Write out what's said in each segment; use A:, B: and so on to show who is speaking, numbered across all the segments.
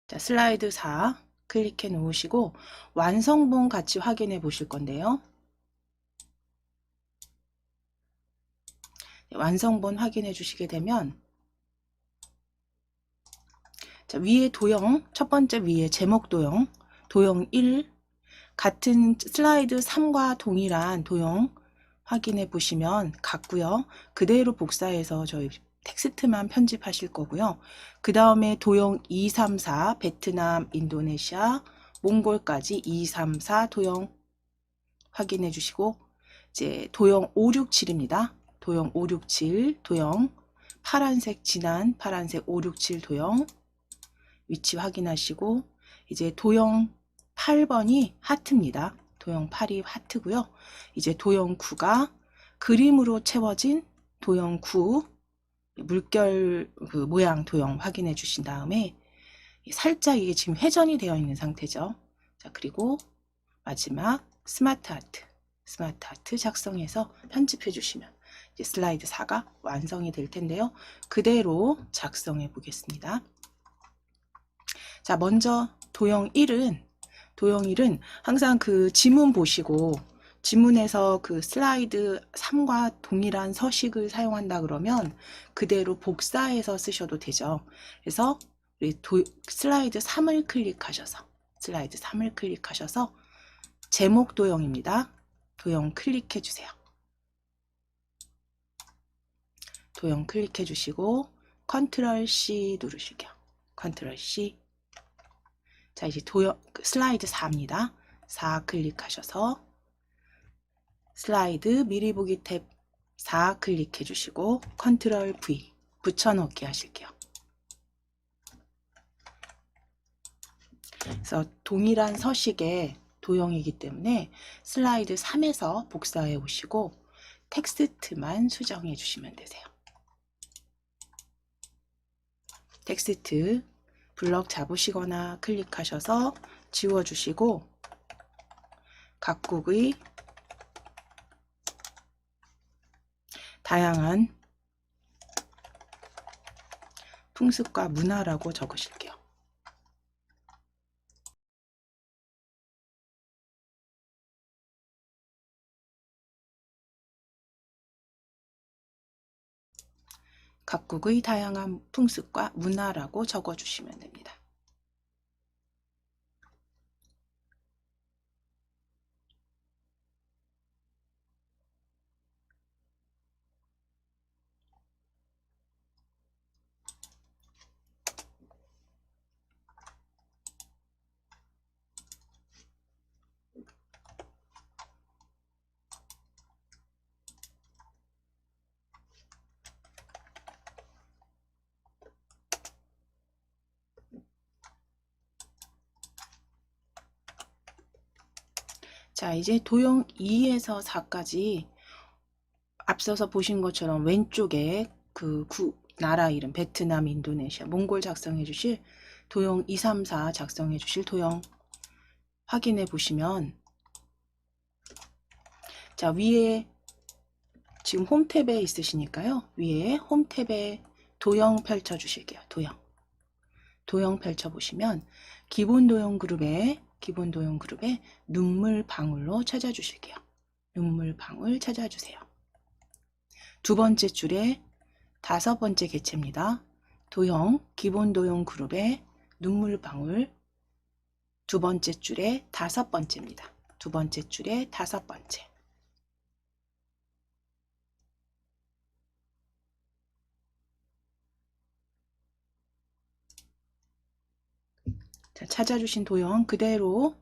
A: 자, 슬라이드 4 클릭해 놓으시고 완성본 같이 확인해 보실 건데요. 완성본 확인해 주시게 되면 자, 위에 도형, 첫 번째 위에 제목 도형, 도형 1, 같은 슬라이드 3과 동일한 도형 확인해 보시면 같고요. 그대로 복사해서 저희 텍스트만 편집하실 거고요. 그 다음에 도형 2, 3, 4, 베트남, 인도네시아, 몽골까지 2, 3, 4 도형 확인해 주시고 이제 도형 5, 6, 7입니다. 도형 5, 6, 7 도형 파란색 진한 파란색 5, 6, 7 도형 위치 확인하시고 이제 도형 8번이 하트입니다. 도형 8이 하트고요. 이제 도형 9가 그림으로 채워진 도형 9 물결 그 모양 도형 확인해 주신 다음에 살짝 이게 지금 회전이 되어 있는 상태죠. 자, 그리고 마지막 스마트 아트 작성해서 편집해 주시면 이제 슬라이드 4가 완성이 될 텐데요. 그대로 작성해 보겠습니다. 자, 먼저 도형 1은 항상 그 지문 보시고 지문에서 그 슬라이드 3과 동일한 서식을 사용한다 그러면 그대로 복사해서 쓰셔도 되죠. 그래서 우리 슬라이드 3을 클릭하셔서 제목 도형입니다. 도형 클릭해 주세요. 도형 클릭해 주시고 컨트롤 C 누르실게요. 컨트롤 C. 자, 이제 도형 슬라이드 4입니다. 4 클릭하셔서 슬라이드 미리 보기 탭 4 클릭해 주시고 컨트롤 V 붙여넣기 하실게요. 그래서 동일한 서식의 도형이기 때문에 슬라이드 3에서 복사해 오시고 텍스트만 수정해 주시면 되세요. 텍스트 블럭 잡으시거나 클릭하셔서 지워주시고 각국의 다양한 풍습과 문화라고 적으실게요. 각국의 다양한 풍습과 문화라고 적어주시면 됩니다. 자, 이제 도형 2에서 4까지 앞서서 보신 것처럼 왼쪽에 그 나라 이름 베트남, 인도네시아, 몽골 작성해 주실 도형 2, 3, 4 작성해 주실 도형 확인해 보시면 자, 위에 지금 홈 탭에 있으시니까요. 위에 홈 탭에 도형 펼쳐 주실게요. 도형 펼쳐 보시면 기본 도형 그룹에 눈물 방울로 찾아주실게요. 눈물 방울 찾아주세요. 두 번째 줄에 5번째 객체입니다. 기본 도형 그룹에 눈물 방울 두 번째 줄에 5번째입니다. 두 번째 줄에 5번째. 자, 찾아주신 도형 그대로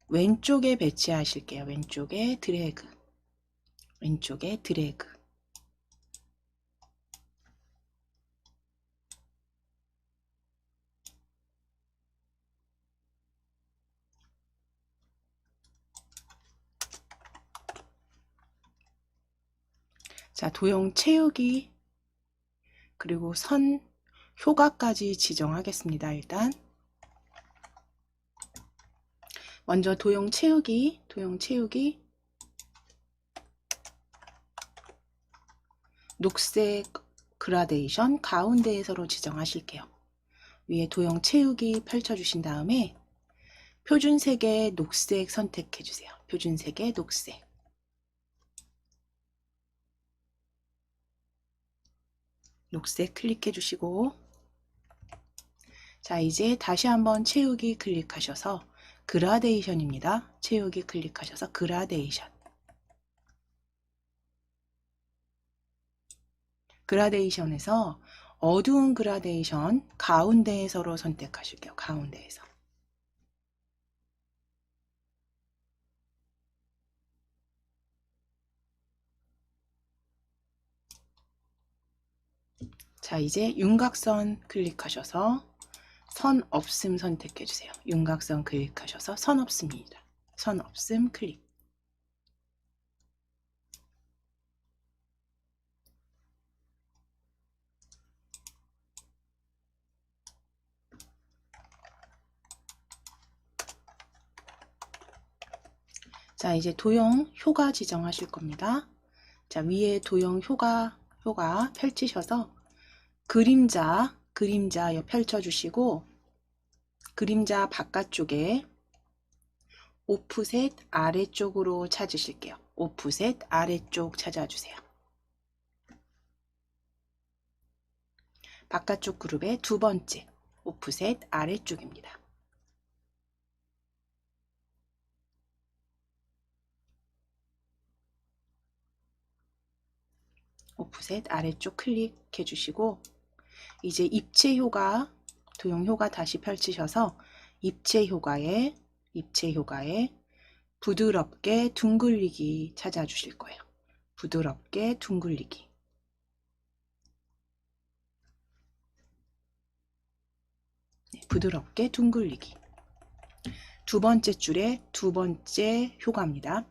A: 왼쪽에 배치하실게요. 왼쪽에 드래그. 자, 도형 채우기 그리고 선 효과까지 지정하겠습니다. 일단 먼저 도형 채우기 녹색 그라데이션 가운데에서로 지정하실게요. 위에 도형 채우기 펼쳐주신 다음에 표준색의 녹색 선택해주세요. 표준색의 녹색. 녹색 클릭해주시고, 자, 이제 다시 한번 채우기 클릭하셔서 그라데이션입니다. 채우기 클릭하셔서 그라데이션. 그라데이션에서 어두운 그라데이션 가운데에서로 선택하실게요. 가운데에서. 자, 이제 윤곽선 클릭하셔서 선 없음 선택해주세요. 윤곽선 클릭하셔서 선 없음입니다. 선 없음 클릭. 자, 이제 도형 효과 지정하실 겁니다. 자, 위에 도형 효과 펼치셔서 그림자 펼쳐주시고, 그림자 바깥쪽에 오프셋 아래쪽으로 찾으실게요. 오프셋 아래쪽 찾아주세요. 바깥쪽 그룹의 두 번째 오프셋 아래쪽입니다. 오프셋 아래쪽 클릭해 주시고, 이제 입체 효과, 도형 효과 다시 펼치셔서 입체 효과에 부드럽게 둥글리기 찾아주실 거예요. 부드럽게 둥글리기. 네, 부드럽게 둥글리기. 두 번째 줄의 두 번째 효과입니다.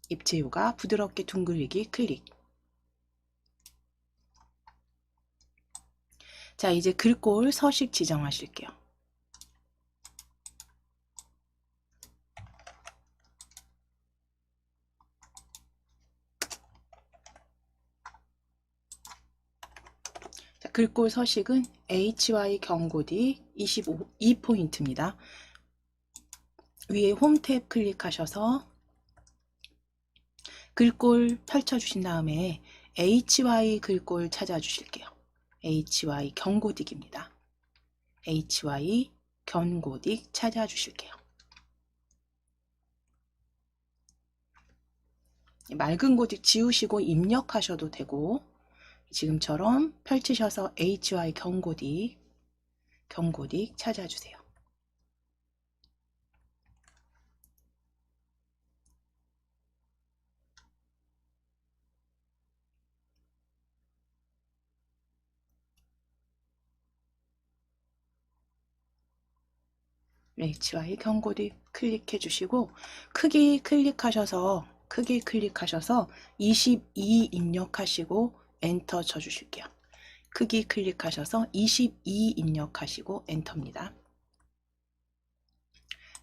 A: 입체 효과 부드럽게 둥글리기 클릭. 자, 이제 글꼴 서식 지정하실게요. 자, 글꼴 서식은 HY 경고디 2포인트입니다. 위에 홈 탭 클릭하셔서 글꼴 펼쳐주신 다음에 HY 글꼴 찾아주실게요. HY 경고딕입니다. HY 경고딕 찾아주실게요. 맑은 고딕 지우시고 입력하셔도 되고, 지금처럼 펼치셔서 HY 경고딕 찾아주세요. HY 경고딕 클릭해 주시고, 크기 클릭하셔서 22 입력하시고 엔터 쳐주실게요. 크기 클릭하셔서 22 입력하시고 엔터입니다.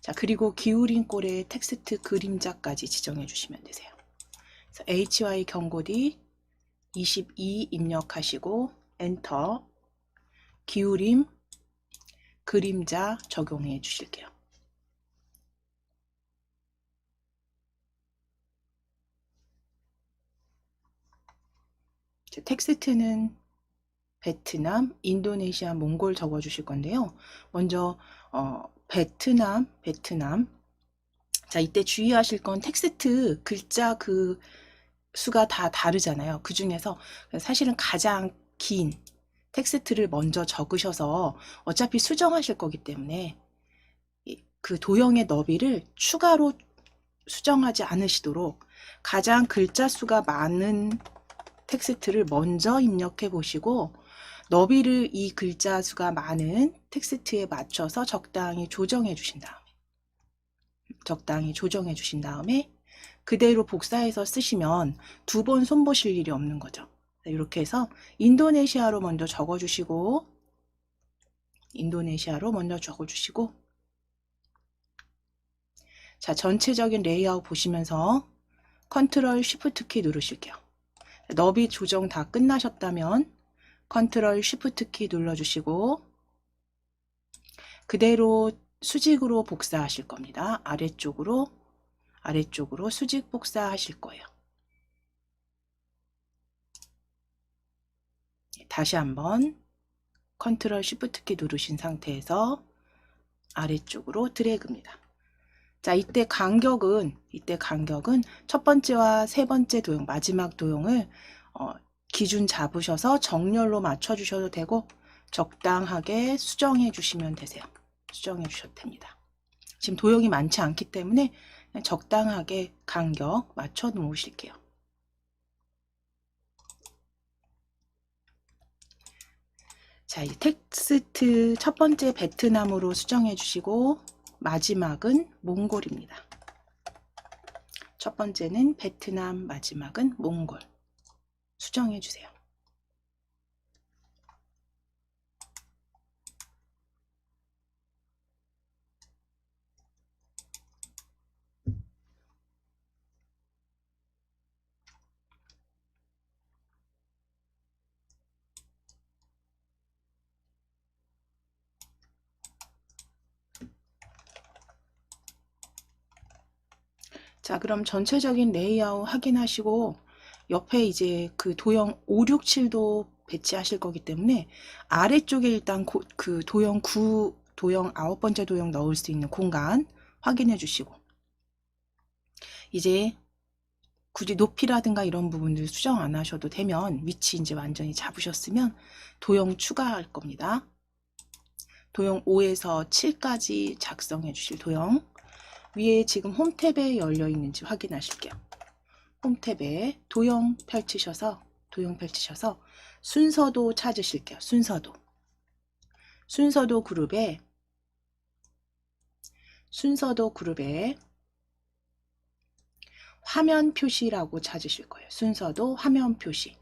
A: 자, 그리고 기울인 꼴의 텍스트 그림자까지 지정해 주시면 되세요. 그래서 HY 경고딕 22 입력하시고 엔터, 기울임 그림자 적용해 주실게요. 텍스트는 베트남, 인도네시아, 몽골 적어 주실 건데요. 먼저 베트남. 자, 이때 주의하실 건 텍스트 글자 그 수가 다 다르잖아요. 그 중에서 사실은 가장 긴 텍스트를 먼저 적으셔서 어차피 수정하실 거기 때문에 그 도형의 너비를 추가로 수정하지 않으시도록 가장 글자 수가 많은 텍스트를 먼저 입력해 보시고, 너비를 이 글자 수가 많은 텍스트에 맞춰서 적당히 조정해 주신 다음에 그대로 복사해서 쓰시면 두 번 손보실 일이 없는 거죠. 이렇게 해서 인도네시아로 먼저 적어주시고, 자, 전체적인 레이아웃 보시면서 컨트롤 쉬프트 키 누르실게요. 너비 조정 다 끝나셨다면 컨트롤 쉬프트 키 눌러주시고 그대로 수직으로 복사하실 겁니다. 아래쪽으로 수직 복사하실 거예요. 다시 한번 컨트롤 쉬프트 키 누르신 상태에서 아래쪽으로 드래그입니다. 자, 이때 간격은 첫 번째와 세 번째 도형, 마지막 도형을 기준 잡으셔서 정렬로 맞춰 주셔도 되고 적당하게 수정해 주시면 되세요. 수정해 주셔도 됩니다. 지금 도형이 많지 않기 때문에 그냥 적당하게 간격 맞춰 놓으실게요. 자, 이제 텍스트 첫 번째 베트남으로 수정해 주시고 마지막은 몽골입니다. 첫 번째는 베트남, 마지막은 몽골 수정해 주세요. 자, 그럼 전체적인 레이아웃 확인하시고 옆에 이제 그 도형 5, 6, 7도 배치하실 거기 때문에 아래쪽에 일단 그 도형 9, 도형 9번째 도형 넣을 수 있는 공간 확인해 주시고 이제 굳이 높이라든가 이런 부분들 수정 안 하셔도 되면 위치 이제 완전히 잡으셨으면 도형 추가할 겁니다. 도형 5에서 7까지 작성해 주실 도형 위에 지금 홈 탭에 열려 있는지 확인하실게요. 홈 탭에 도형 펼치셔서 순서도 찾으실게요. 순서도 그룹에 화면 표시라고 찾으실 거예요. 순서도 화면 표시.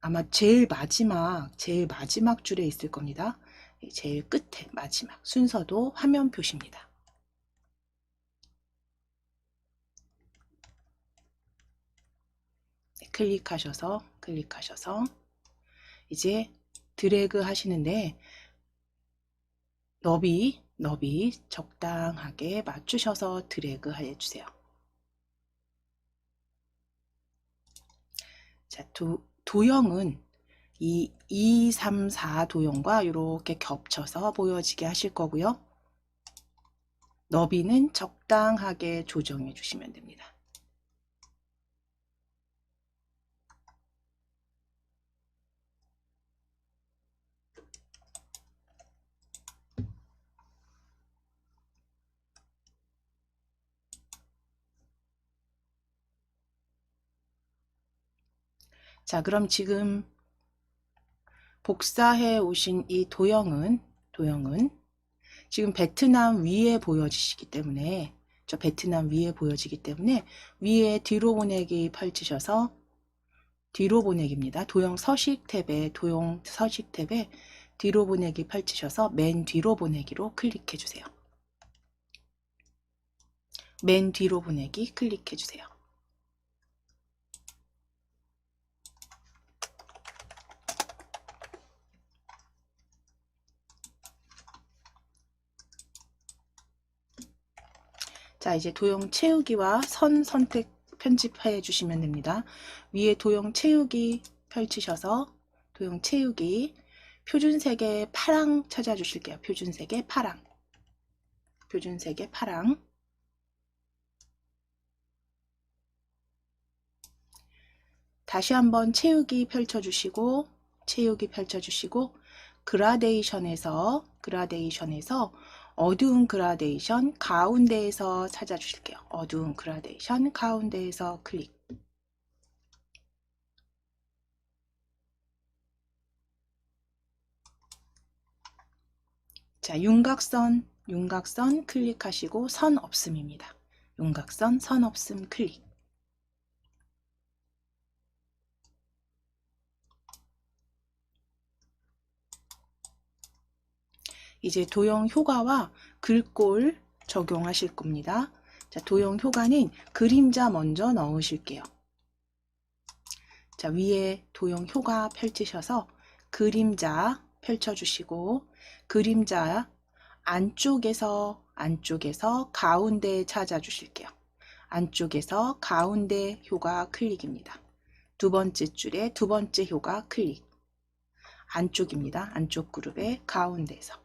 A: 아마 제일 마지막 줄에 있을 겁니다. 제일 끝에 마지막 순서도 화면 표시입니다. 클릭하셔서 이제 드래그 하시는데 너비 적당하게 맞추셔서 드래그 해주세요. 자, 도형은 이 2, 3, 4 도형과 이렇게 겹쳐서 보여지게 하실 거고요. 너비는 적당하게 조정해 주시면 됩니다. 자, 그럼 지금 복사해 오신 이 도형은 지금 베트남 위에 보여지기 때문에 위에 뒤로 보내기 펼치셔서 뒤로 보내기입니다. 도형 서식 탭에 뒤로 보내기 펼치셔서 맨 뒤로 보내기로 클릭해 주세요. 맨 뒤로 보내기 클릭해 주세요. 자, 이제 도형 채우기와 선 선택 편집해 주시면 됩니다. 위에 도형 채우기 펼치셔서 도형 채우기 표준색의 파랑 찾아주실게요. 표준색의 파랑 다시 한번 채우기 펼쳐주시고 그라데이션에서 어두운 그라데이션 가운데에서 찾아주실게요. 어두운 그라데이션 가운데에서 클릭. 자, 윤곽선 클릭하시고 선 없음입니다. 윤곽선 선 없음 클릭. 이제 도형 효과와 글꼴 적용하실 겁니다. 자, 도형 효과는 그림자 먼저 넣으실게요. 자, 위에 도형 효과 펼치셔서 그림자 펼쳐주시고 그림자 안쪽에서 가운데 찾아주실게요. 안쪽에서 가운데 효과 클릭입니다. 두 번째 줄에 두 번째 효과 클릭. 안쪽입니다. 안쪽 그룹의 가운데에서.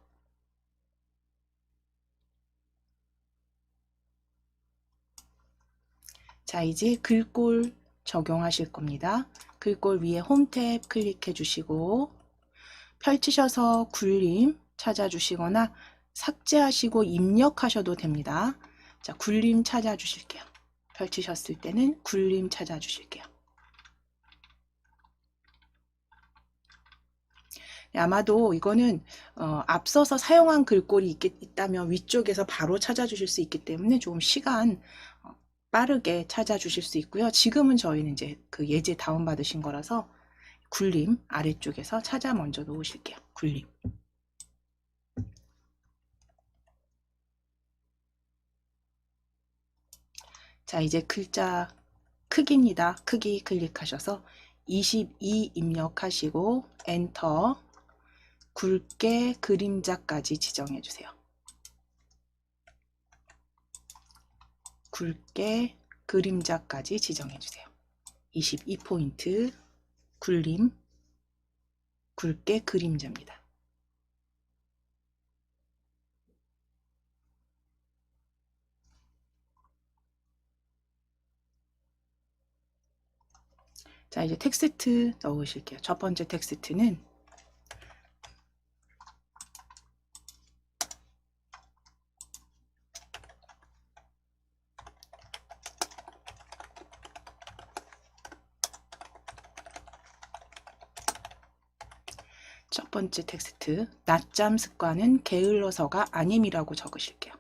A: 자, 이제 글꼴 적용하실 겁니다. 글꼴 위에 홈 탭 클릭해 주시고 펼치셔서 굴림 찾아주시거나 삭제하시고 입력하셔도 됩니다. 자, 굴림 찾아주실게요. 펼치셨을 때는 굴림 찾아주실게요. 아마도 이거는 앞서서 사용한 글꼴이 있다면 위쪽에서 바로 찾아주실 수 있기 때문에 좀 시간 빠르게 찾아주실 수 있고요. 지금은 저희는 이제 그 예제 다운받으신 거라서 굴림 아래쪽에서 찾아 먼저 놓으실게요. 굴림. 자, 이제 글자 크기입니다. 크기 클릭하셔서 22 입력하시고 엔터. 굵게 그림자까지 지정해 주세요. 굵게 그림자까지 지정해 주세요. 22포인트 굴림 굵게 그림자입니다. 자, 이제 텍스트 넣으실게요. 첫 번째 텍스트는 첫 번째 텍스트 낮잠 습관은 게을러서가 아님이라고 적으실게요.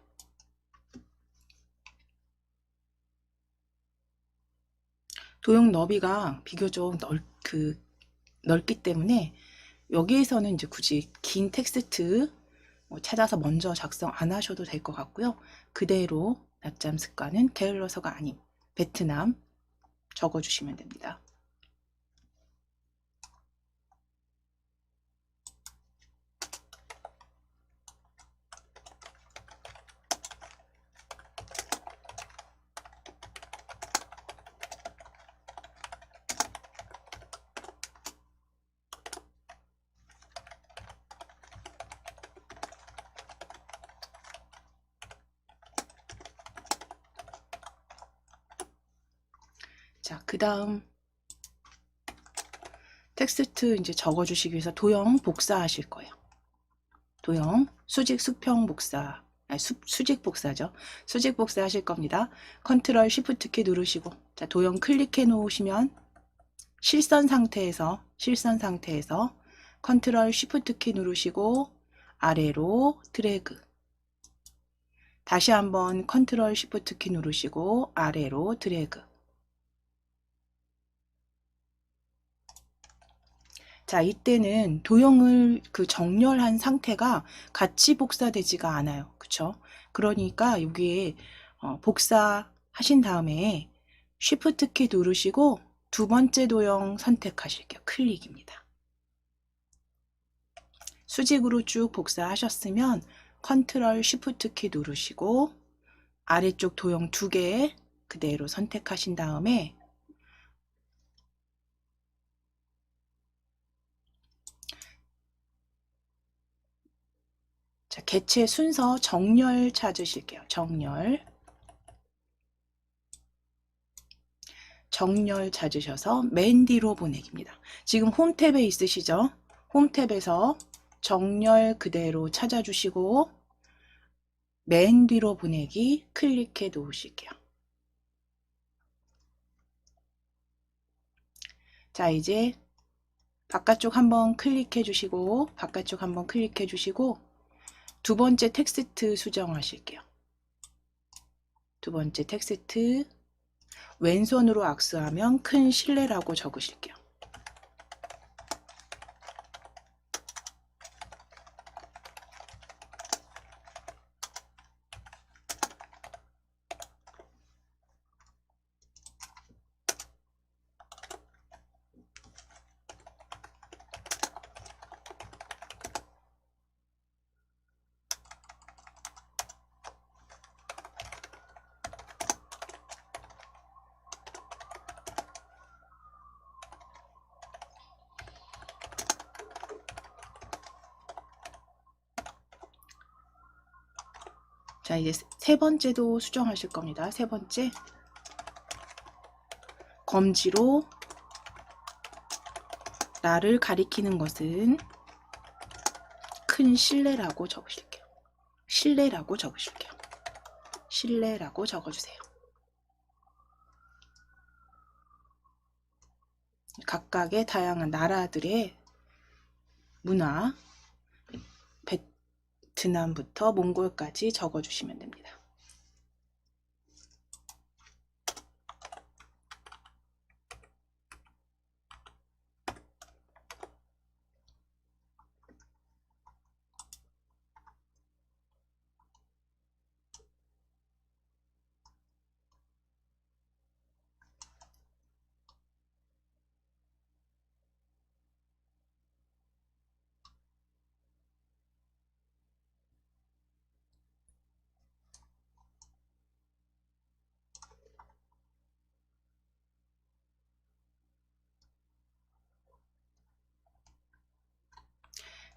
A: 도형 너비가 비교적 넓기 때문에 여기에서는 이제 굳이 긴 텍스트 찾아서 먼저 작성 안 하셔도 될 것 같고요. 그대로 낮잠 습관은 게을러서가 아님 베트남 적어주시면 됩니다. 자, 그 다음 텍스트 이제 적어주시기 위해서 도형 복사하실 거예요. 도형 수직 수평 복사, 수직 복사죠. 수직 복사 하실 겁니다. 컨트롤 쉬프트 키 누르시고 자, 도형 클릭해 놓으시면 실선 상태에서 컨트롤 쉬프트 키 누르시고 아래로 드래그. 다시 한번 컨트롤 쉬프트 키 누르시고 아래로 드래그. 자, 이때는 도형을 정렬한 상태가 같이 복사되지가 않아요. 그쵸? 그러니까 여기에 복사하신 다음에 쉬프트 키 누르시고 두 번째 도형 선택하실게요. 클릭입니다. 수직으로 쭉 복사하셨으면 컨트롤 쉬프트 키 누르시고 아래쪽 도형 두 개 그대로 선택하신 다음에 자, 개체 순서 정렬 찾으실게요. 정렬 찾으셔서 맨 뒤로 보내기입니다. 지금 홈 탭에 있으시죠? 홈 탭에서 정렬 그대로 찾아주시고 맨 뒤로 보내기 클릭해 놓으실게요. 자, 이제 바깥쪽 한번 클릭해 주시고 두 번째 텍스트 수정하실게요. 두 번째 텍스트 왼손으로 악수하면 큰 실례라고 적으실게요. 자, 이제 세 번째도 수정하실 겁니다. 세 번째, 검지로 나를 가리키는 것은 큰 실내라고 적으실게요. 실내라고 적으실게요. 실내라고 적어주세요. 각각의 다양한 나라들의 문화, 베트남부터 몽골까지 적어주시면 됩니다.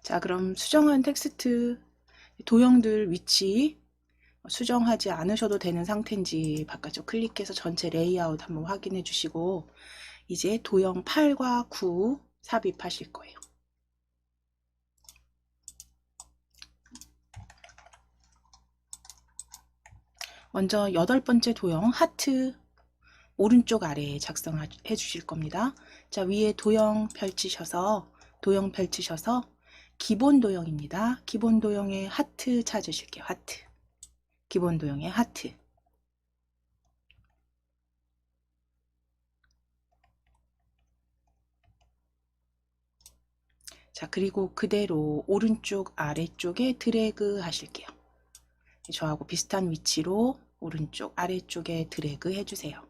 A: 자, 그럼 수정한 텍스트 도형들 위치 수정하지 않으셔도 되는 상태인지 바깥쪽 클릭해서 전체 레이아웃 한번 확인해 주시고 이제 도형 8과 9 삽입하실 거예요. 먼저 8번째 도형 하트 오른쪽 아래에 작성해 주실 겁니다. 자, 위에 도형 펼치셔서 기본 도형입니다. 기본 도형에 하트 찾으실게요. 하트. 기본 도형의 하트. 자, 그리고 그대로 오른쪽 아래쪽에 드래그 하실게요. 저하고 비슷한 위치로 오른쪽 아래쪽에 드래그 해주세요.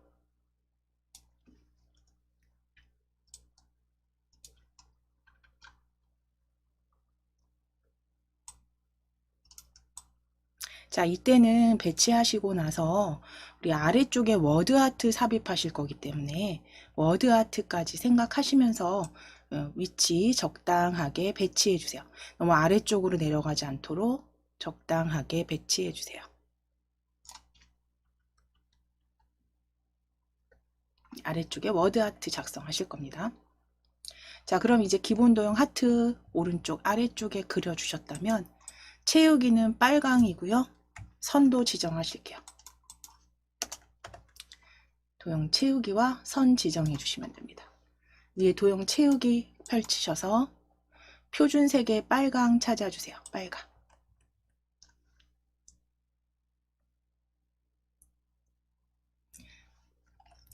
A: 자, 이때는 배치하시고 나서 우리 아래쪽에 워드 아트 삽입하실 거기 때문에 워드 아트까지 생각하시면서 위치 적당하게 배치해 주세요. 너무 아래쪽으로 내려가지 않도록 적당하게 배치해 주세요. 아래쪽에 워드 아트 작성하실 겁니다. 자, 그럼 이제 기본 도형 하트 오른쪽 아래쪽에 그려 주셨다면 채우기는 빨강이고요. 선도 지정하실게요. 도형 채우기와 선 지정해 주시면 됩니다. 위에 도형 채우기 펼치셔서 표준색의 빨강 찾아주세요. 빨강.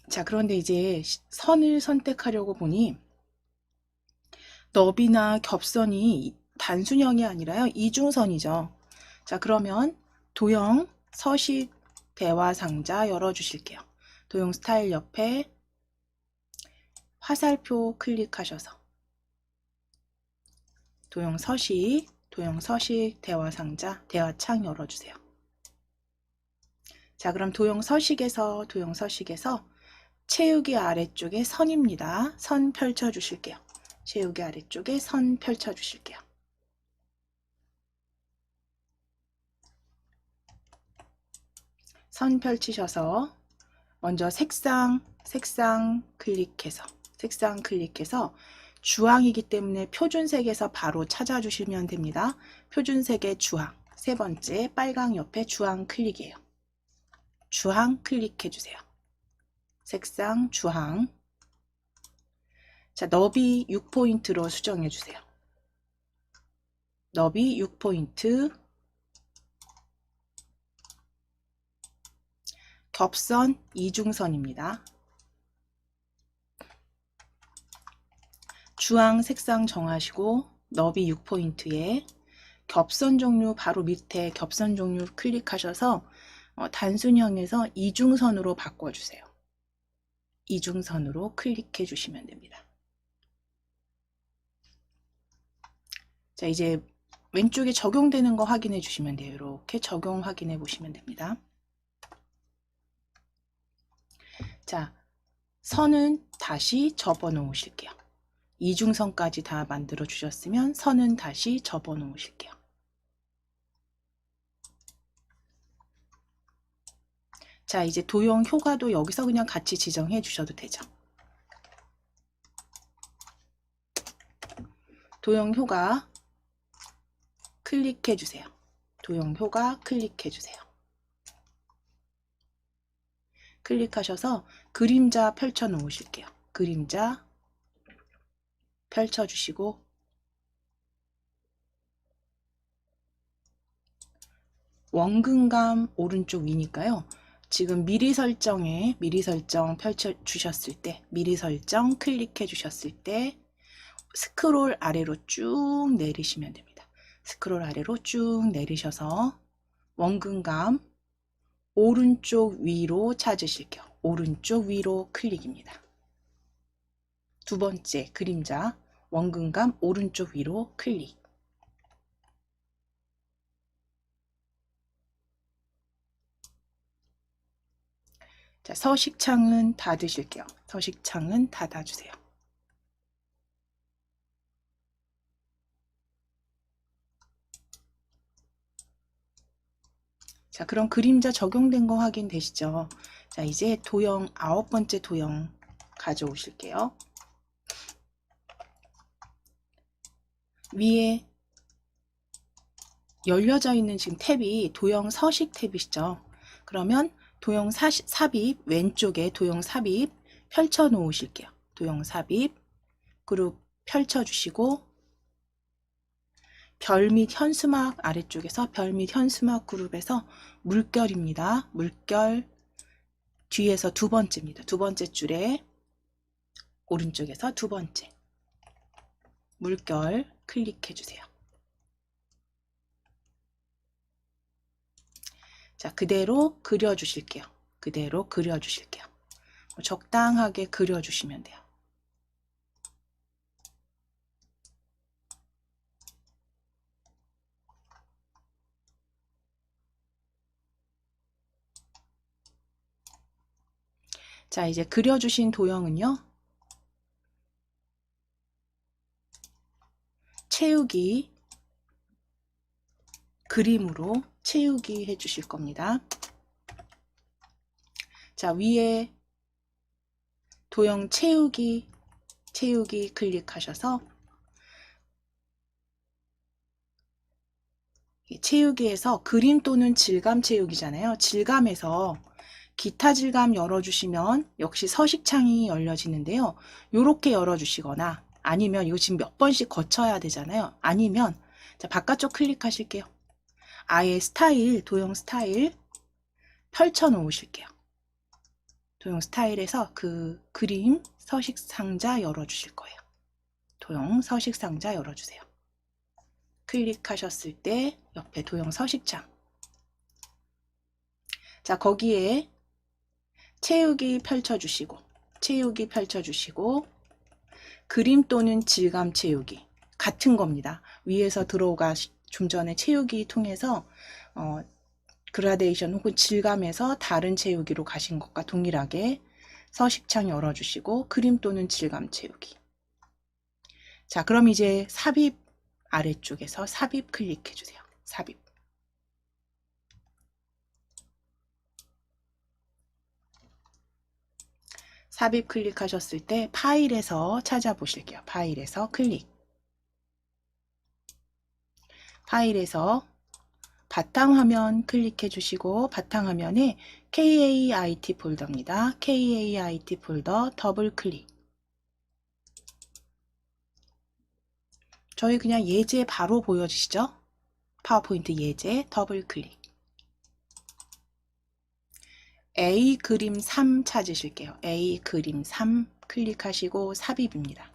A: 자, 그런데 이제 선을 선택하려고 보니 너비나 겹선이 단순형이 아니라요. 이중선이죠. 자, 그러면 도형 서식 대화 상자 열어주실게요. 도형 스타일 옆에 화살표 클릭하셔서 도형 서식 대화 상자 대화창 열어주세요. 자, 그럼 도형 서식에서 채우기 아래쪽에 선입니다. 선 펼쳐 주실게요. 채우기 아래쪽에 선 펼쳐 주실게요. 선 펼치셔서 먼저 색상 클릭해서 주황이기 때문에 표준색에서 바로 찾아주시면 됩니다. 표준색의 주황, 세 번째 빨강 옆에 주황 클릭이에요. 주황 클릭해 주세요. 색상 주황. 자, 너비 6포인트로 수정해 주세요. 너비 6포인트. 겹선 이중선입니다. 주황 색상 정하시고 너비 6포인트에 겹선 종류 바로 밑에 겹선 종류 클릭하셔서 단순형에서 이중선으로 바꿔주세요. 이중선으로 클릭해 주시면 됩니다. 자, 이제 왼쪽에 적용되는 거 확인해 주시면 돼요. 이렇게 적용 확인해 보시면 됩니다. 자, 선은 다시 접어 놓으실게요. 이중선까지 다 만들어 주셨으면 선은 다시 접어 놓으실게요. 자, 이제 도형 효과도 여기서 그냥 같이 지정해 주셔도 되죠. 도형 효과 클릭해 주세요. 도형 효과 클릭해 주세요. 클릭하셔서 그림자 펼쳐 놓으실게요. 그림자 펼쳐 주시고 원근감 오른쪽 위니까요. 지금 미리 설정에 미리 설정 펼쳐 주셨을 때 미리 설정 클릭해 주셨을 때 스크롤 아래로 쭉 내리시면 됩니다. 스크롤 아래로 쭉 내리셔서 원근감 오른쪽 위로 찾으실게요. 오른쪽 위로 클릭입니다. 두 번째 그림자 원근감 오른쪽 위로 클릭. 자, 서식창은 닫으실게요. 서식창은 닫아주세요. 자, 그럼 그림자 적용된 거 확인되시죠? 자, 이제 도형 9번째 도형 가져오실게요. 위에 열려져 있는 지금 탭이 도형 서식 탭이시죠? 그러면 도형 삽입 왼쪽에 도형 삽입 펼쳐 놓으실게요. 도형 삽입 그룹 펼쳐 주시고 별 및 현수막 아래쪽에서 별 및 현수막 그룹에서 물결입니다. 물결 뒤에서 두 번째입니다. 두 번째 줄에 오른쪽에서 두 번째 물결 클릭해 주세요. 자, 그대로 그려 주실게요. 그대로 그려 주실게요. 적당하게 그려 주시면 돼요. 자, 이제 그려주신 도형은요. 채우기 그림으로 채우기 해주실 겁니다. 자, 위에 도형 채우기 클릭하셔서 채우기에서 그림 또는 질감 채우기잖아요. 질감에서 기타 질감 열어주시면 역시 서식창이 열려지는데요. 이렇게 열어주시거나 아니면 이거 지금 몇 번씩 거쳐야 되잖아요. 아니면 자, 바깥쪽 클릭하실게요. 아예 스타일, 도형 스타일 펼쳐 놓으실게요. 도형 스타일에서 그 그림 서식 상자 열어주실 거예요. 도형 서식 상자 열어주세요. 클릭하셨을 때 옆에 도형 서식창. 자, 거기에 채우기 펼쳐주시고 그림 또는 질감 채우기 같은 겁니다. 위에서 들어오가 좀 전에 채우기 통해서 그라데이션 혹은 질감에서 다른 채우기로 가신 것과 동일하게 서식창 열어주시고 그림 또는 질감 채우기. 자, 그럼 이제 삽입 아래쪽에서 삽입 클릭해 주세요. 삽입. 삽입 클릭하셨을 때 파일에서 찾아보실게요. 파일에서 클릭. 파일에서 바탕화면 클릭해 주시고 바탕화면에 KAIT 폴더입니다. KAIT 폴더 더블 클릭. 저희 그냥 예제 바로 보여주시죠? 파워포인트 예제 더블 클릭. A 그림 3 찾으실게요. A 그림 3 클릭하시고 삽입입니다.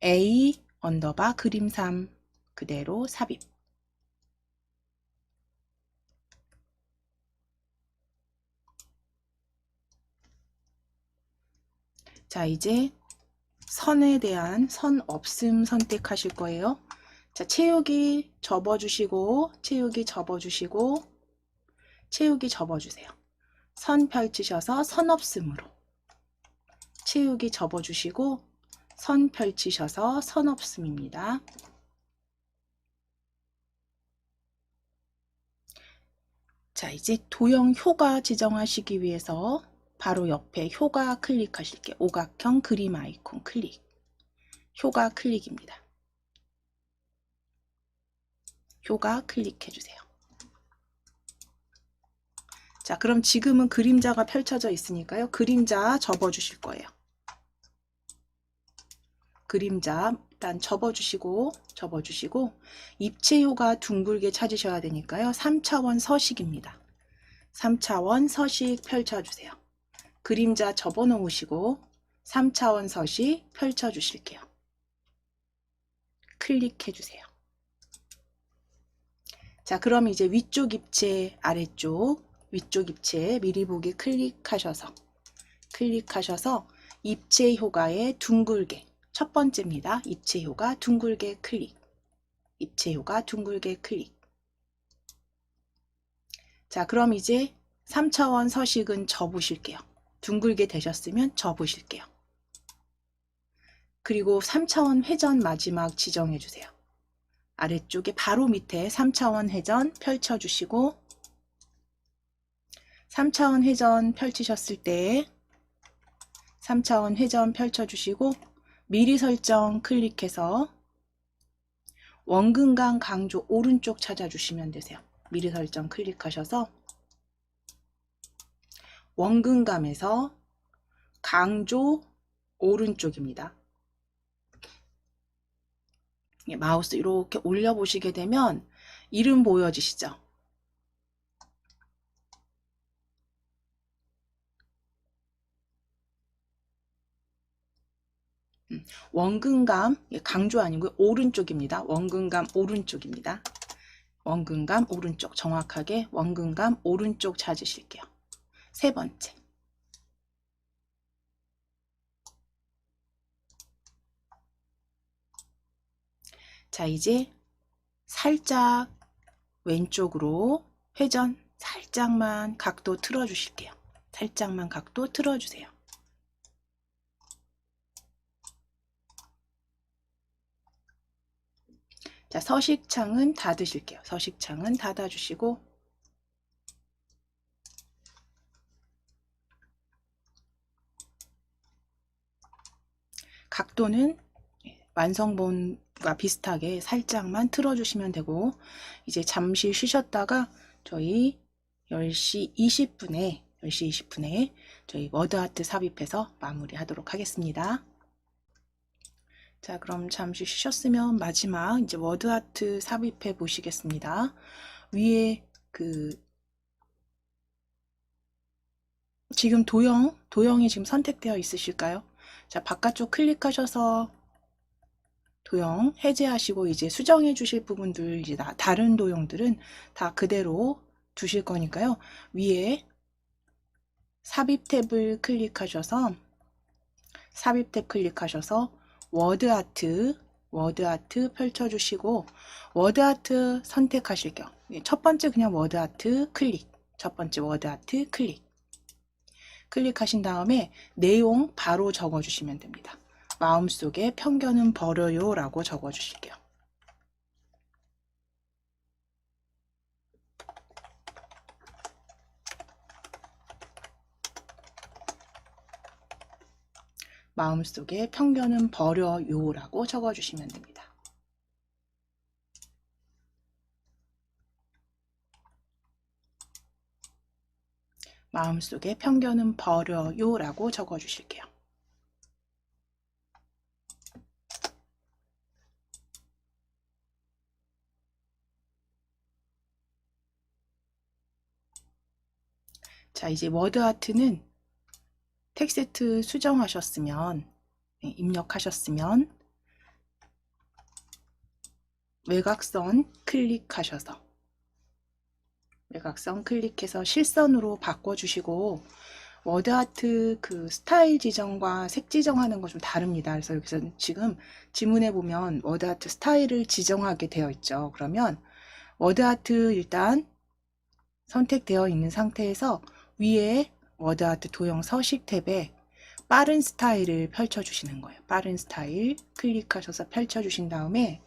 A: A 언더바 그림 3 그대로 삽입. 자, 이제 선에 대한 선 없음 선택하실 거예요. 자, 채우기 접어주시고 채우기 접어주세요. 선 펼치셔서 선 없음으로 채우기 접어주시고 선 펼치셔서 선 없음입니다. 자, 이제 도형 효과 지정하시기 위해서 바로 옆에 효과 클릭하실게요. 오각형 그림 아이콘 클릭. 효과 클릭입니다. 효과 클릭해 주세요. 자, 그럼 지금은 그림자가 펼쳐져 있으니까요. 그림자 접어 주실 거예요. 그림자 일단 접어주시고 입체효가 둥글게 찾으셔야 되니까요. 3차원 서식입니다. 3차원 서식 펼쳐주세요. 그림자 접어 놓으시고 3차원 서식 펼쳐주실게요. 클릭해 주세요. 자, 그럼 이제 위쪽 입체, 아래쪽, 위쪽 입체 미리 보기 클릭하셔서 입체 효과에 둥글게, 첫 번째입니다. 입체 효과 둥글게 클릭. 입체 효과 둥글게 클릭. 자, 그럼 이제 3차원 서식은 접으실게요. 둥글게 되셨으면 접으실게요. 그리고 3차원 회전 마지막 지정해 주세요. 아래쪽에 바로 밑에 3차원 회전 펼쳐주시고 3차원 회전 펼치셨을 때 3차원 회전 펼쳐주시고 미리 설정 클릭해서 원근감 강조 오른쪽 찾아주시면 되세요. 미리 설정 클릭하셔서 원근감에서 강조 오른쪽입니다. 마우스 이렇게 올려보시게 되면 이름 보여지시죠? 원근감, 강조 아니고요. 오른쪽입니다. 원근감 오른쪽입니다. 원근감 오른쪽, 정확하게 원근감 오른쪽 찾으실게요. 세 번째. 자, 이제 살짝 왼쪽으로 회전 살짝만 각도 틀어 주실게요. 살짝만 각도 틀어 주세요. 자, 서식창은 닫으실게요. 서식창은 닫아주시고 각도는 완성본과 비슷하게 살짝만 틀어주시면 되고 이제 잠시 쉬셨다가 저희 10시 20분에 저희 워드아트 삽입해서 마무리하도록 하겠습니다. 자, 그럼 잠시 쉬셨으면 마지막 이제 워드아트 삽입해 보시겠습니다. 위에 지금 도형이 지금 선택되어 있으실까요? 자, 바깥쪽 클릭하셔서 도형 해제하시고 이제 수정해 주실 부분들, 이제 다른 도형들은 다 그대로 두실 거니까요. 위에 삽입 탭을 클릭하셔서 워드아트 펼쳐주시고 워드아트 선택하실게요. 첫 번째 그냥 워드아트 클릭, 첫 번째 워드아트 클릭하신 다음에 내용 바로 적어주시면 됩니다. 마음속에 편견은 버려요 라고 적어주실게요. 마음속에 편견은 버려요 라고 적어주시면 됩니다. 마음속에 편견은 버려요 라고 적어주실게요. 자, 이제 워드아트는 텍스트 수정하셨으면, 입력하셨으면 외곽선 클릭하셔서 외곽선 클릭해서 실선으로 바꿔주시고 워드아트 스타일 지정과 색 지정하는 거 좀 다릅니다. 그래서 여기서 지금 지문에 보면 워드아트 스타일을 지정하게 되어 있죠. 그러면 워드아트 일단 선택되어 있는 상태에서 위에 워드아트 도형 서식 탭에 빠른 스타일을 펼쳐주시는 거예요. 빠른 스타일 클릭하셔서 펼쳐주신 다음에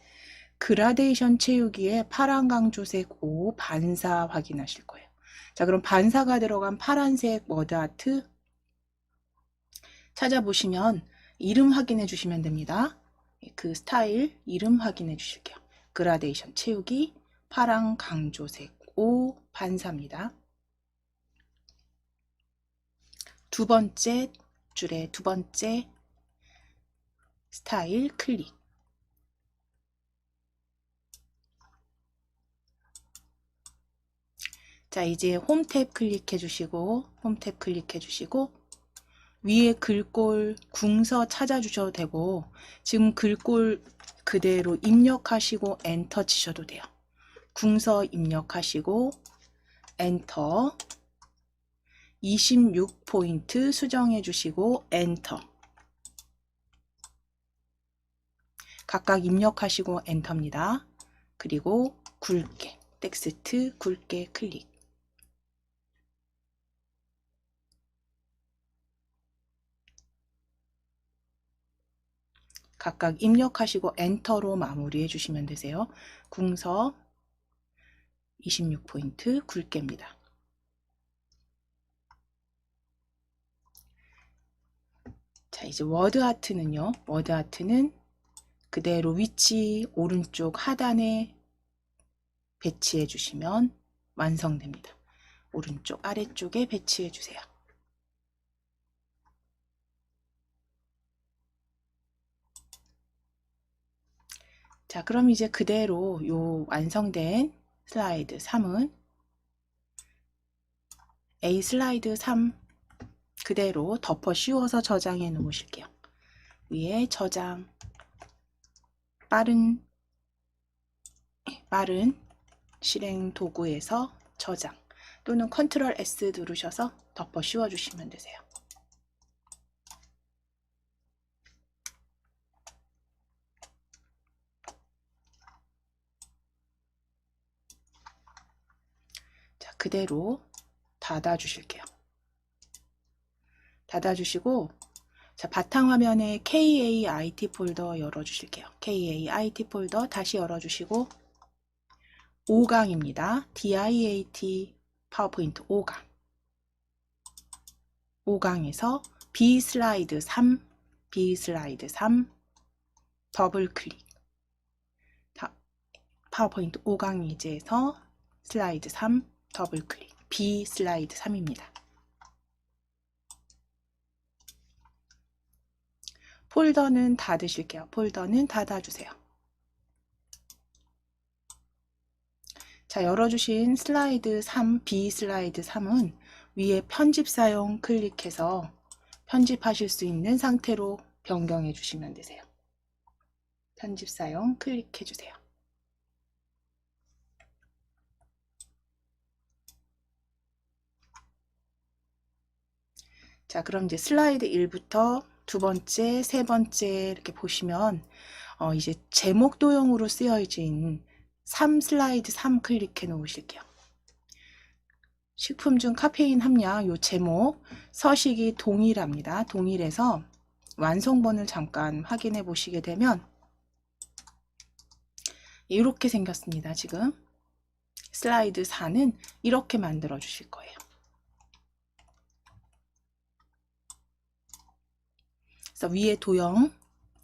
A: 그라데이션 채우기에 파란 강조색 5 반사 확인하실 거예요. 자, 그럼 반사가 들어간 파란색 워드 아트 찾아보시면 이름 확인해 주시면 됩니다. 그 스타일 이름 확인해 주실게요. 그라데이션 채우기, 파랑 강조색 5 반사입니다. 두 번째 줄의 두 번째 스타일 클릭. 자, 이제 홈 탭 클릭해 주시고 홈 탭 클릭해 주시고 위에 글꼴 궁서 찾아주셔도 되고 지금 글꼴 그대로 입력하시고 엔터 치셔도 돼요. 궁서 입력하시고 엔터 26포인트 수정해 주시고 엔터 각각 입력하시고 엔터입니다. 그리고 굵게 텍스트 굵게 클릭. 각각 입력하시고 엔터로 마무리해 주시면 되세요. 궁서 26포인트 굵게입니다. 자, 이제 워드 아트는요. 워드 아트는 그대로 위치 오른쪽 하단에 배치해 주시면 완성됩니다. 오른쪽 아래쪽에 배치해 주세요. 자, 그럼 이제 그대로 요 완성된 슬라이드 3은 A 슬라이드 3 그대로 덮어 씌워서 저장해 놓으실게요. 위에 저장 빠른 실행 도구에서 저장 또는 컨트롤 S 누르셔서 덮어 씌워 주시면 되세요. 자, 그대로 닫아 주실게요. 닫아 주시고 자, 바탕화면에 KAIT 폴더 열어 주실게요. KAIT 폴더 다시 열어 주시고 5강입니다. DIAT 파워포인트 5강 5강에서 B 슬라이드 3 더블 클릭 파워포인트 5강 예제에서 슬라이드 3 더블 클릭 B 슬라이드 3입니다. 폴더는 닫으실게요. 폴더는 닫아주세요. 자, 열어주신 슬라이드 3, B 슬라이드 3은 위에 편집 사용 클릭해서 편집하실 수 있는 상태로 변경해 주시면 되세요. 편집 사용 클릭해 주세요. 자, 그럼 이제 슬라이드 1부터 두 번째, 세 번째 이렇게 보시면 이제 제목 도형으로 쓰여진 3 슬라이드 3 클릭해 놓으실게요. 식품 중 카페인 함량 요 제목 서식이 동일합니다. 동일해서 완성본을 잠깐 확인해 보시게 되면 이렇게 생겼습니다. 지금 슬라이드 4는 이렇게 만들어 주실 거예요. 그래서 위에 도형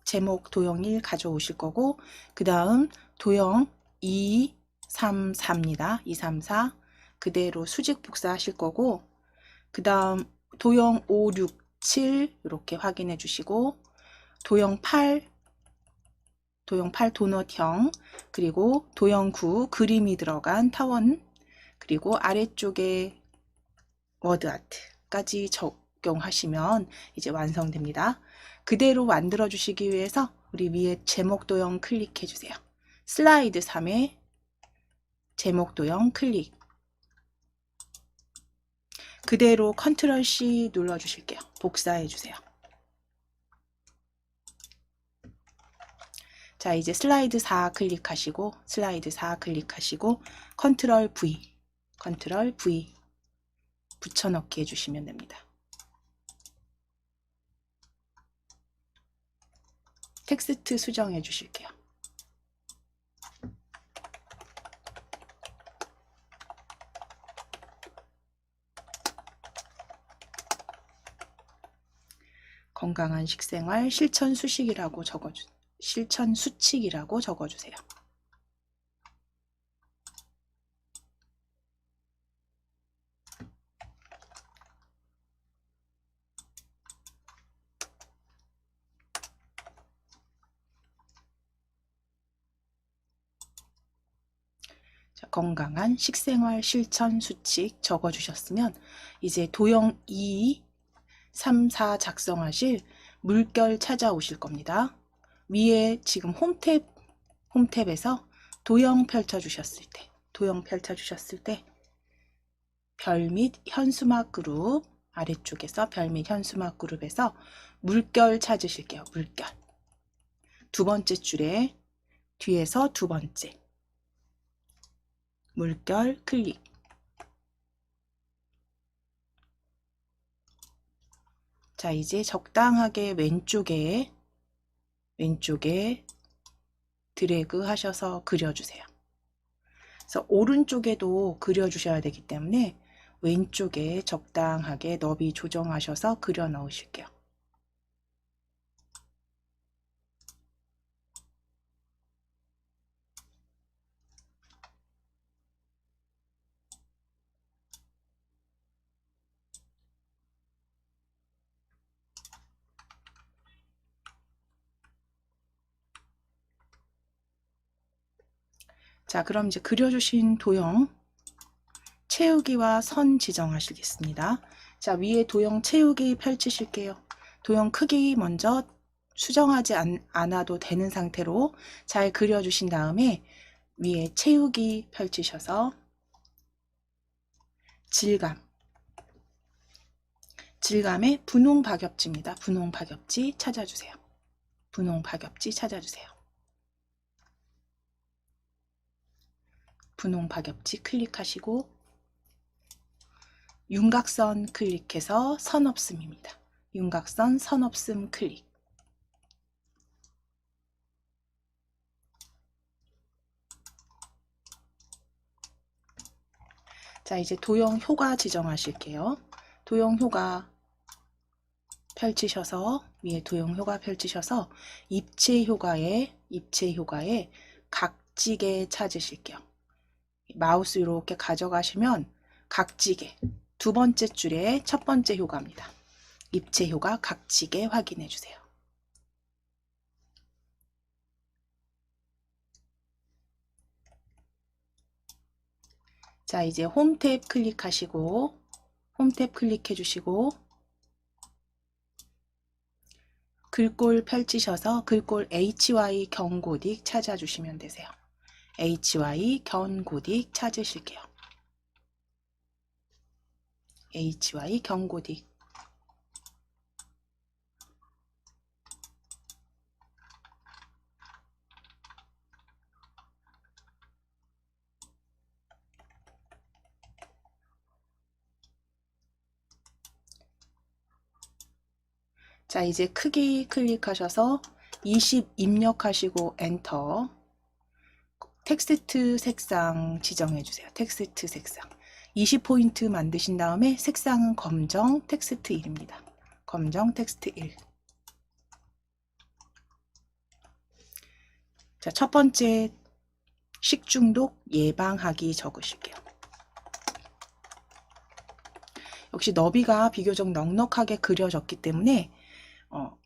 A: 제목 도형 1 가져오실 거고 그 다음 도형 2, 3, 4입니다. 2, 3, 4 그대로 수직 복사하실 거고 그 다음 도형 5, 6, 7 이렇게 확인해 주시고 도형 8 도넛형 그리고 도형 9 그림이 들어간 타원 그리고 아래쪽에 워드 아트까지 적용하시면 이제 완성됩니다. 그대로 만들어 주시기 위해서 우리 위에 제목 도형 클릭해 주세요. 슬라이드 3에 제목 도형 클릭 그대로 컨트롤 C 눌러 주실게요. 복사해 주세요. 자, 이제 슬라이드 4 클릭하시고 컨트롤 V 붙여넣기 해주시면 됩니다. 텍스트 수정해 주실게요. 건강한 식생활 실천 수칙이라고 적어주세요. 자, 건강한 식생활 실천 수칙 적어주셨으면 이제 도형 2, 3, 4 작성하실 물결 찾아오실 겁니다. 위에 지금 홈탭에서 도형 펼쳐주셨을 때 별 및 현수막 그룹 아래쪽에서 별 및 현수막 그룹에서 물결 찾으실게요. 물결. 두 번째 줄에 뒤에서 두 번째 물결 클릭. 자, 이제 적당하게 왼쪽에 드래그 하셔서 그려주세요. 그래서 오른쪽에도 그려주셔야 되기 때문에 왼쪽에 적당하게 너비 조정하셔서 그려 넣으실게요. 자, 그럼 이제 그려주신 도형 채우기와 선 지정하시겠습니다. 자, 위에 도형 채우기 펼치실게요. 도형 크기 먼저 수정하지 않아도 되는 상태로 잘 그려주신 다음에 위에 채우기 펼치셔서 질감의 분홍 박엽지입니다. 분홍 박엽지 찾아주세요. 분홍 박엽지 찾아주세요. 분홍 박엽지 클릭하시고 윤곽선 클릭해서 선 없음입니다. 윤곽선 선 없음 클릭. 자, 이제 도형 효과 지정하실게요. 도형 효과 펼치셔서 위에 도형 효과 펼치셔서 입체 효과에 각지게 찾으실게요. 마우스 이렇게 가져가시면 각지게 두 번째 줄에 첫 번째 효과입니다. 입체 효과 각지게 확인해 주세요. 자, 이제 홈탭 클릭하시고 홈탭 클릭해 주시고 글꼴 펼치셔서 글꼴 HY 견고딕 찾아주시면 되세요. HY 견고딕 찾으실게요. HY 견고딕. 자, 이제 크기 클릭하셔서 20 입력하시고 엔터. 텍스트 색상 지정해 주세요. 텍스트 색상 20포인트 만드신 다음에 색상은 검정 텍스트 1입니다. 검정 텍스트 1. 자, 첫 번째 식중독 예방하기 적으실게요. 역시 너비가 비교적 넉넉하게 그려졌기 때문에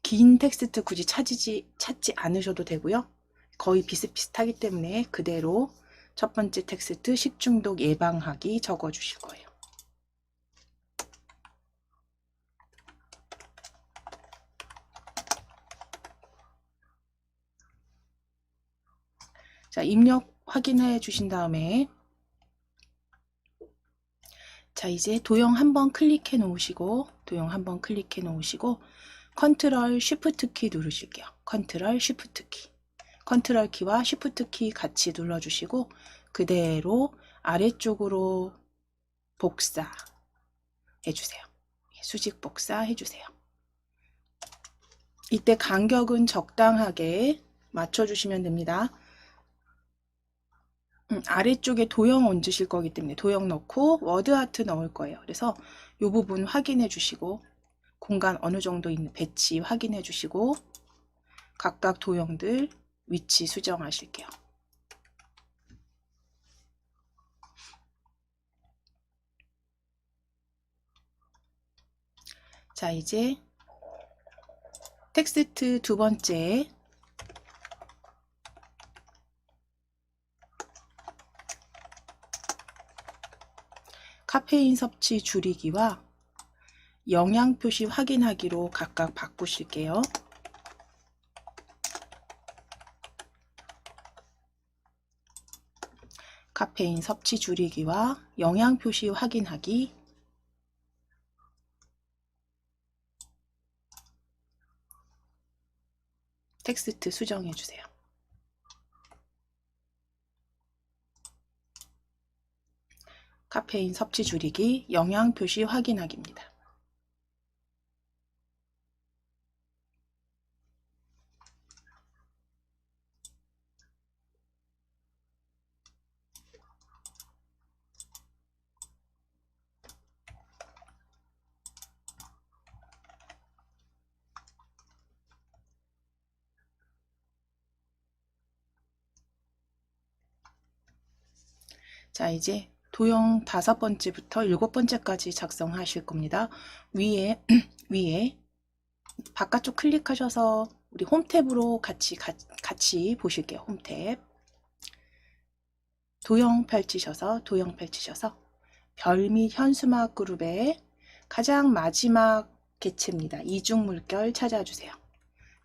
A: 긴 텍스트 굳이 찾지 않으셔도 되고요. 거의 비슷비슷하기 때문에 그대로 첫 번째 텍스트 식중독 예방하기 적어 주실 거예요. 자, 입력 확인해 주신 다음에 자, 이제 도형 한번 클릭해 놓으시고 컨트롤 쉬프트 키 누르실게요. 컨트롤 쉬프트 키. 컨트롤 키와 쉬프트 키 같이 눌러주시고 그대로 아래쪽으로 복사 해주세요. 수직 복사 해주세요. 이때 간격은 적당하게 맞춰주시면 됩니다. 아래쪽에 도형 얹으실 거기 때문에 도형 넣고 워드 아트 넣을 거예요. 그래서 이 부분 확인해 주시고 공간 어느 정도 있는 배치 확인해 주시고 각각 도형들 위치 수정하실게요. 자, 이제 텍스트 두 번째 카페인 섭취 줄이기와 영양 표시 확인하기로 각각 바꾸실게요. 카페인 섭취 줄이기와 영양 표시 확인하기. 텍스트 수정해 주세요. 카페인 섭취 줄이기, 영양 표시 확인하기입니다. 자, 이제 도형 5번째부터 7번째까지 작성하실 겁니다. 위에 바깥쪽 클릭하셔서 우리 홈 탭으로 같이 보실게요. 홈 탭. 도형 펼치셔서 별 및 현수막 그룹의 가장 마지막 개체입니다. 이중 물결 찾아주세요.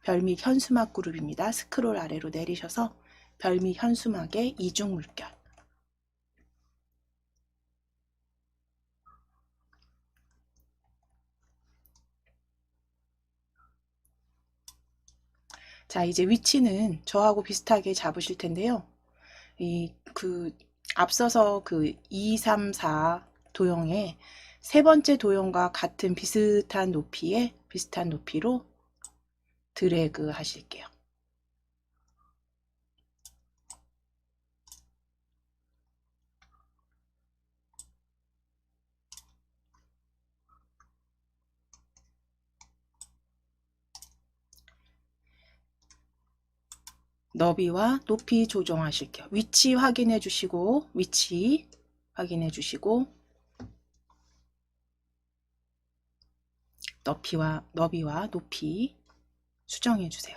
A: 별 및 현수막 그룹입니다. 스크롤 아래로 내리셔서 별 및 현수막의 이중 물결. 자, 이제 위치는 저하고 비슷하게 잡으실 텐데요. 앞서서 2, 3, 4 도형의 세 번째 도형과 같은 비슷한 높이로 드래그 하실게요. 너비와 높이 조정하실게요. 위치 확인해 주시고 너비와 높이 수정해 주세요.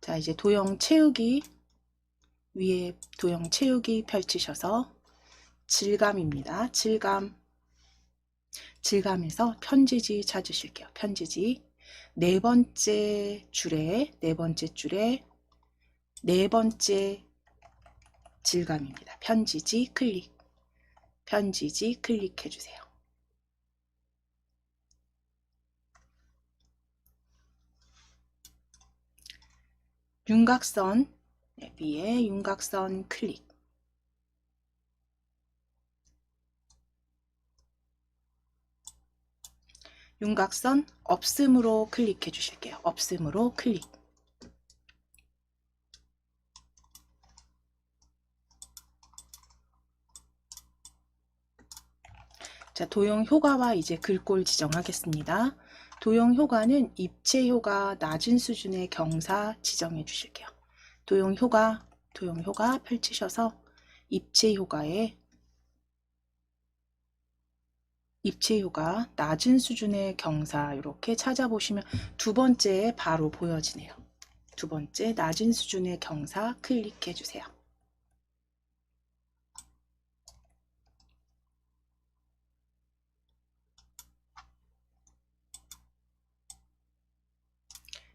A: 자, 이제 도형 채우기 위에 도형 채우기 펼치셔서 질감입니다. 질감에서 편지지 찾으실게요. 편지지 네 번째 줄에 네 번째 질감입니다. 편지지 클릭해 주세요. 윤곽선 위에 윤곽선 클릭. 윤곽선 없음으로 클릭해 주실게요. 없음으로 클릭. 자, 도형 효과와 이제 글꼴 지정하겠습니다. 도형 효과는 입체 효과 낮은 수준의 경사 지정해 주실게요. 도형 효과 펼치셔서 입체 효과 낮은 수준의 경사 이렇게 찾아보시면 두 번째에 바로 보여지네요. 두 번째 낮은 수준의 경사 클릭해 주세요.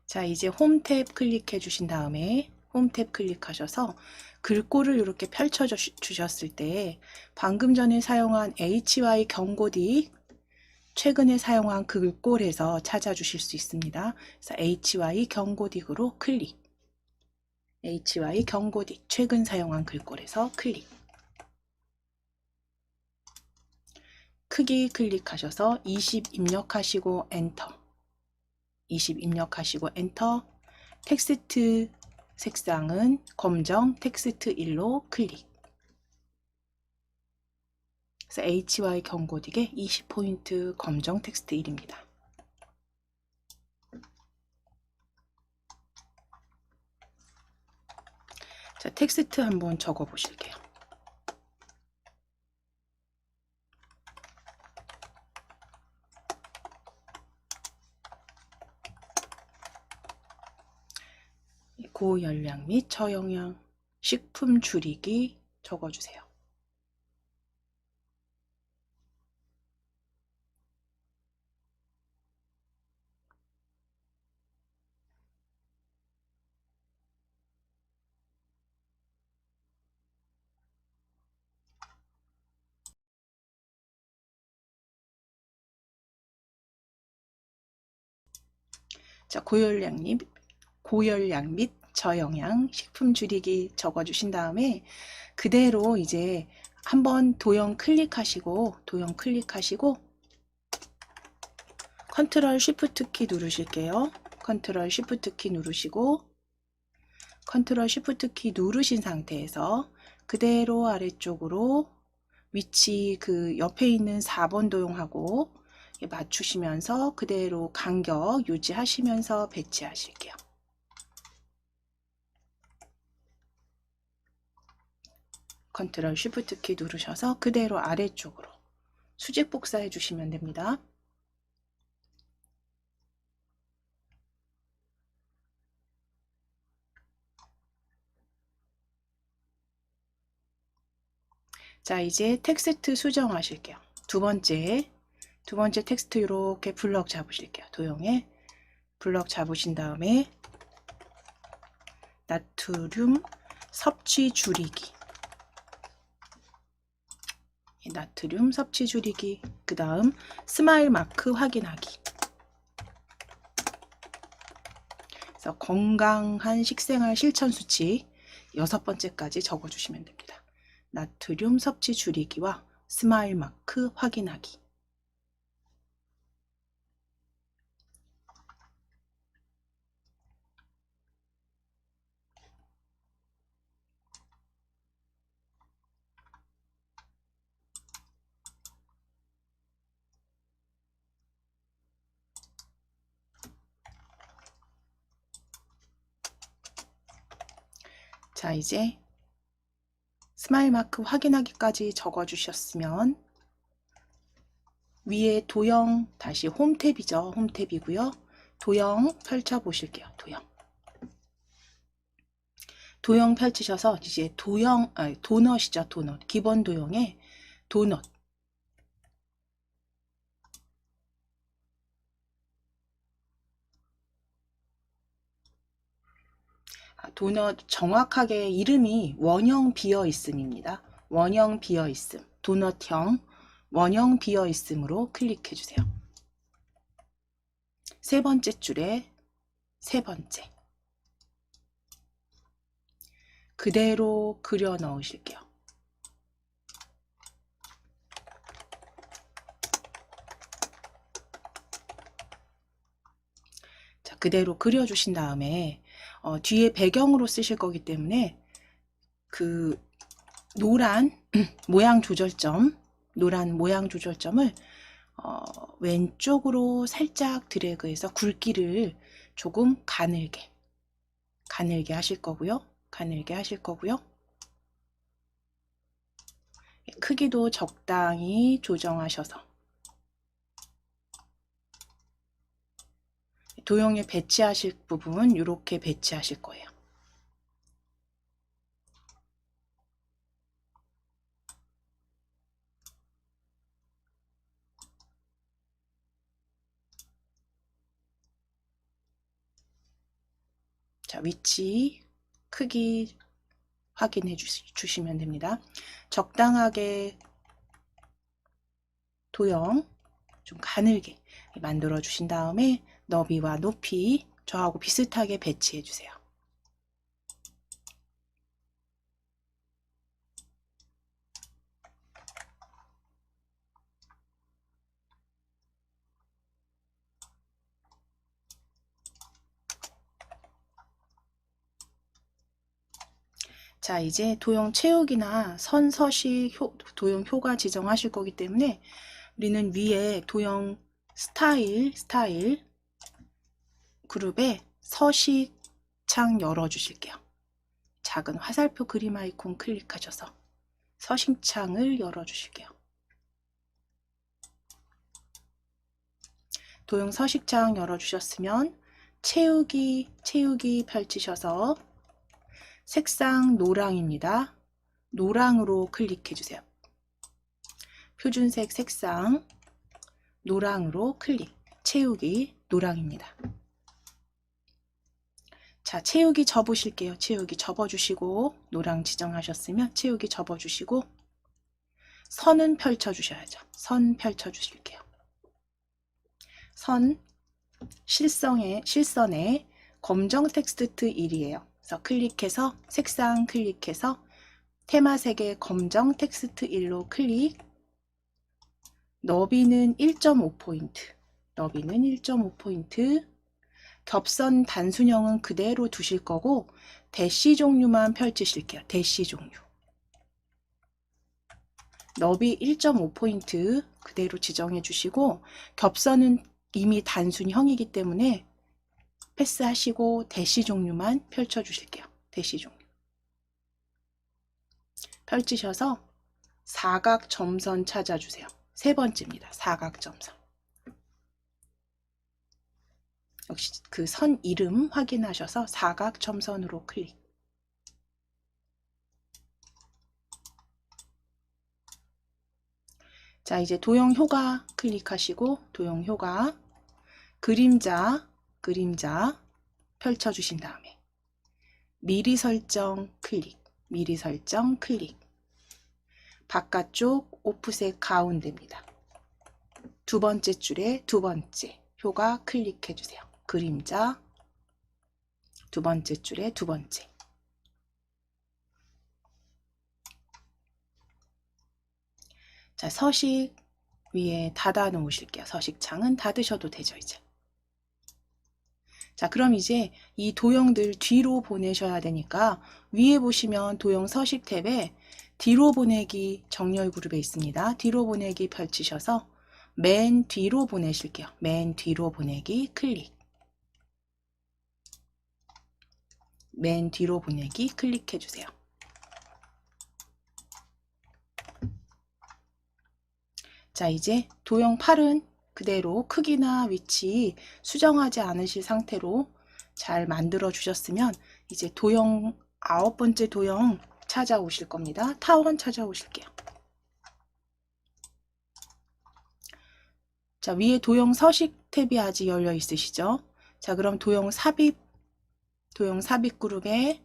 A: 자, 이제 홈 탭 클릭해 주신 다음에 홈 탭 클릭하셔서 글꼴을 이렇게 펼쳐 주셨을 때 방금 전에 사용한 HY 경고딕 최근에 사용한 글꼴에서 찾아주실 수 있습니다. 그래서 HY 경고딕으로 클릭. HY 경고딕 최근 사용한 글꼴에서 클릭. 크기 클릭하셔서 20 입력하시고 엔터. 20 입력하시고 엔터. 텍스트 색상은 검정 텍스트 1로 클릭. 그래서 HY 경고딕에 20포인트 검정 텍스트 1입니다. 자, 텍스트 한번 적어 보실게요. 고열량 및 저영양 식품 줄이기 적어주세요. 자, 고열량 및 저영양 식품 줄이기 적어주신 다음에 그대로 이제 한번 도형 클릭하시고 컨트롤 쉬프트 키 누르실게요. 컨트롤 쉬프트 키 누르시고 컨트롤 쉬프트 키 누르신 상태에서 그대로 아래쪽으로 위치 그 옆에 있는 4번 도형하고 맞추시면서 그대로 간격 유지하시면서 배치하실게요. 컨트롤 쉬프트 키 누르셔서 그대로 아래쪽으로 수직 복사해 주시면 됩니다. 자, 이제 텍스트 수정하실게요. 두 번째 텍스트 이렇게 블럭 잡으실게요. 도형에 블럭 잡으신 다음에 나트륨 섭취 줄이기, 나트륨 섭취 줄이기, 그 다음 스마일 마크 확인하기. 그래서 건강한 식생활 실천 수칙 6번째까지 적어주시면 됩니다. 나트륨 섭취 줄이기와 스마일 마크 확인하기. 자, 이제 스마일 마크 확인하기까지 적어주셨으면 위에 도형 다시 홈 탭이죠. 홈 탭이고요. 도형 펼쳐 보실게요. 도형 펼치셔서 이제 도넛이죠. 도넛. 기본 도형에 도넛. 도넛 정확하게 이름이 원형 비어 있음입니다. 원형 비어 있음. 도넛형 원형 비어 있음으로 클릭해 주세요. 세 번째 줄에 세 번째. 그대로 그려 넣으실게요. 자, 그대로 그려 주신 다음에 뒤에 배경으로 쓰실 거기 때문에 그 노란 모양 조절점을 왼쪽으로 살짝 드래그해서 굵기를 조금 가늘게 하실 거고요. 크기도 적당히 조정하셔서 도형에 배치하실 부분 이렇게 배치하실 거예요. 자, 위치, 크기 확인해 주시면 됩니다. 적당하게 도형 좀 가늘게 만들어 주신 다음에 너비와 높이 저하고 비슷하게 배치해 주세요. 자, 이제 도형 채우기나 선, 서식, 도형 효과 지정하실 거기 때문에 우리는 위에 도형 스타일 그룹에 서식 창 열어주실게요. 작은 화살표 그림 아이콘 클릭하셔서 서식 창을 열어주실게요. 도형 서식 창 열어주셨으면 채우기 펼치셔서 색상 노랑입니다. 노랑으로 클릭해 주세요. 표준색 색상 노랑으로 클릭. 채우기 노랑입니다. 자, 채우기 접으실게요. 채우기 접어주시고 노랑 지정하셨으면 채우기 접어주시고 선은 펼쳐주셔야죠. 선 펼쳐주실게요. 선 실선에 검정 텍스트 1이에요. 그래서 클릭해서 색상 클릭해서 테마색의 검정 텍스트 1로 클릭. 너비는 1.5포인트. 너비는 1.5포인트. 겹선 단순형은 그대로 두실 거고 대시 종류만 펼치실게요. 대시 종류. 너비 1.5포인트 그대로 지정해 주시고 겹선은 이미 단순형이기 때문에 패스하시고 대시 종류만 펼쳐 주실게요. 대시 종류. 펼치셔서 사각 점선 찾아주세요. 세 번째입니다. 사각 점선. 역시 그 선 이름 확인하셔서 사각 점선으로 클릭. 자, 이제 도형 효과 클릭하시고 도형 효과 그림자 펼쳐주신 다음에 미리 설정 클릭. 미리 설정 클릭. 바깥쪽 오프셋 가운데입니다. 두 번째 줄에 두 번째 효과 클릭해 주세요. 그림자 두 번째 줄에 두 번째. 자, 서식 위에 닫아 놓으실게요. 서식 창은 닫으셔도 되죠, 이제. 자, 그럼 이제 이 도형들 뒤로 보내셔야 되니까 위에 보시면 도형 서식 탭에 뒤로 보내기 정렬 그룹에 있습니다. 뒤로 보내기 펼치셔서 맨 뒤로 보내실게요. 맨 뒤로 보내기 클릭. 맨 뒤로 보내기 클릭해 주세요. 자, 이제 도형 8은 그대로 크기나 위치 수정하지 않으실 상태로 잘 만들어 주셨으면 이제 도형 9번째 도형 찾아오실 겁니다. 타원 찾아오실게요. 자, 위에 도형 서식 탭이 아직 열려 있으시죠? 자, 그럼 도형 삽입 그룹에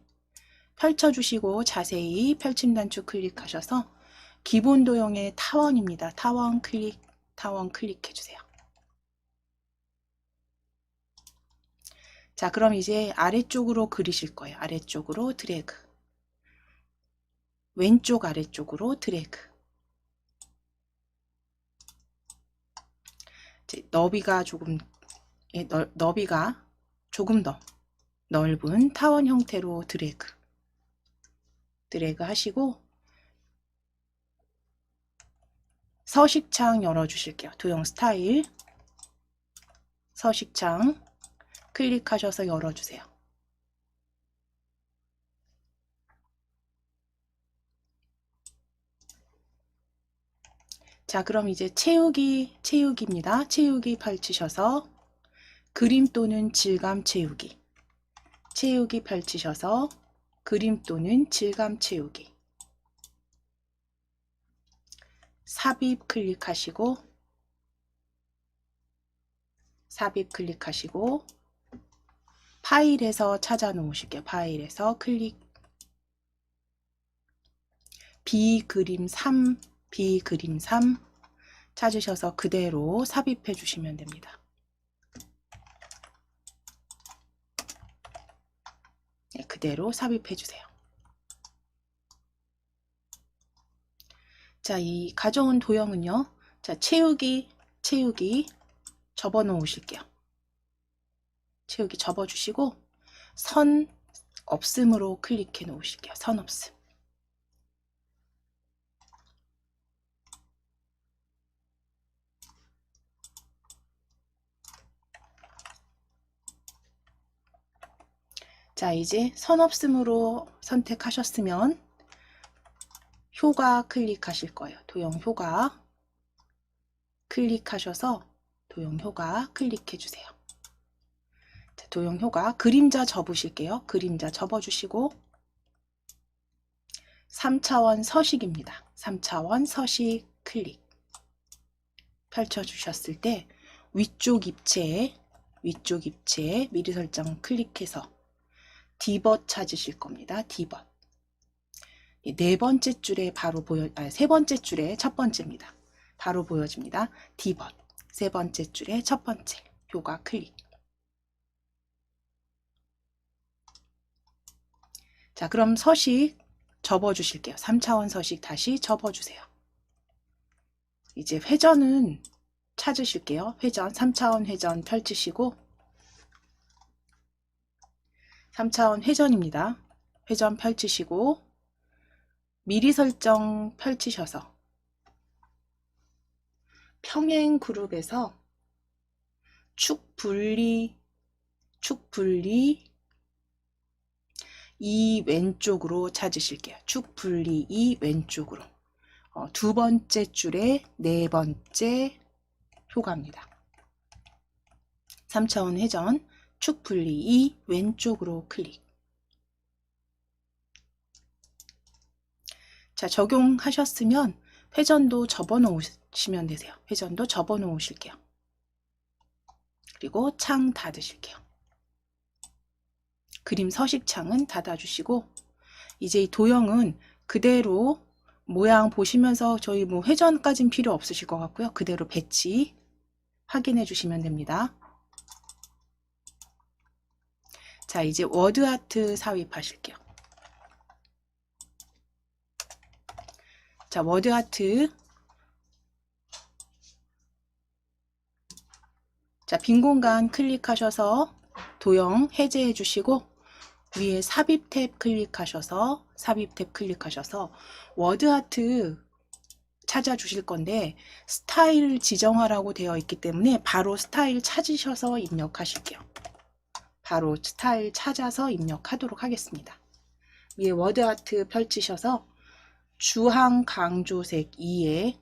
A: 펼쳐주시고 자세히 펼침 단축 클릭하셔서 기본 도형의 타원입니다. 타원 클릭해 주세요. 자, 그럼 이제 아래쪽으로 그리실 거예요. 아래쪽으로 드래그. 왼쪽 아래쪽으로 드래그. 이제 너비가 조금 더 넓은 타원 형태로 드래그 하시고 서식창 열어주실게요. 도형 스타일 서식창 클릭하셔서 열어주세요. 자, 그럼 이제 채우기입니다. 채우기 펼치셔서 그림 또는 질감 채우기 펼치셔서 그림 또는 질감 채우기. 삽입 클릭하시고 파일에서 찾아 놓으실게요. 파일에서 클릭. 비그림 3 찾으셔서 그대로 삽입해 주시면 됩니다. 네, 그대로 삽입해 주세요. 자, 이 가져온 도형은요. 자, 채우기 접어 놓으실게요. 채우기 접어 주시고 선 없음으로 클릭해 놓으실게요. 선 없음. 자, 이제 선 없음으로 선택하셨으면 효과 클릭하실 거예요. 도형 효과 클릭하셔서 도형 효과 클릭해 주세요. 자, 도형 효과 그림자 접으실게요. 그림자 접어주시고 3차원 서식입니다. 3차원 서식 클릭 펼쳐주셨을 때 위쪽 입체에 미리 설정 클릭해서 디벗 찾으실 겁니다. 디벗. 네 번째 줄에 바로 세 번째 줄에 첫 번째입니다. 바로 보여집니다. 디벗. 세 번째 줄에 첫 번째. 효과 클릭. 자, 그럼 서식 접어주실게요. 3차원 서식 다시 접어주세요. 이제 회전은 찾으실게요. 회전, 3차원 회전 펼치시고 3차원 회전입니다. 회전 펼치시고 미리 설정 펼치셔서 평행 그룹에서 축 분리 이 왼쪽으로 찾으실게요. 축 분리 이 왼쪽으로. 두 번째 줄에 네 번째 효과입니다. 3차원 회전 축 분리 이 왼쪽으로 클릭. 자, 적용하셨으면 회전도 접어 놓으시면 되세요. 회전도 접어 놓으실게요. 그리고 창 닫으실게요. 그림 서식창은 닫아주시고 이제 이 도형은 그대로 모양 보시면서 저희 뭐 회전까진 필요 없으실 것 같고요. 그대로 배치 확인해 주시면 됩니다. 자, 이제 워드아트 삽입하실게요. 자, 워드아트. 자, 빈 공간 클릭하셔서 도형 해제해 주시고 위에 삽입 탭 클릭하셔서 워드아트 찾아 주실 건데 스타일 지정하라고 되어 있기 때문에 바로 스타일 찾으셔서 입력하실게요. 바로 스타일 찾아서 입력하도록 하겠습니다. 위에 워드아트 펼치셔서 주황 강조색 2에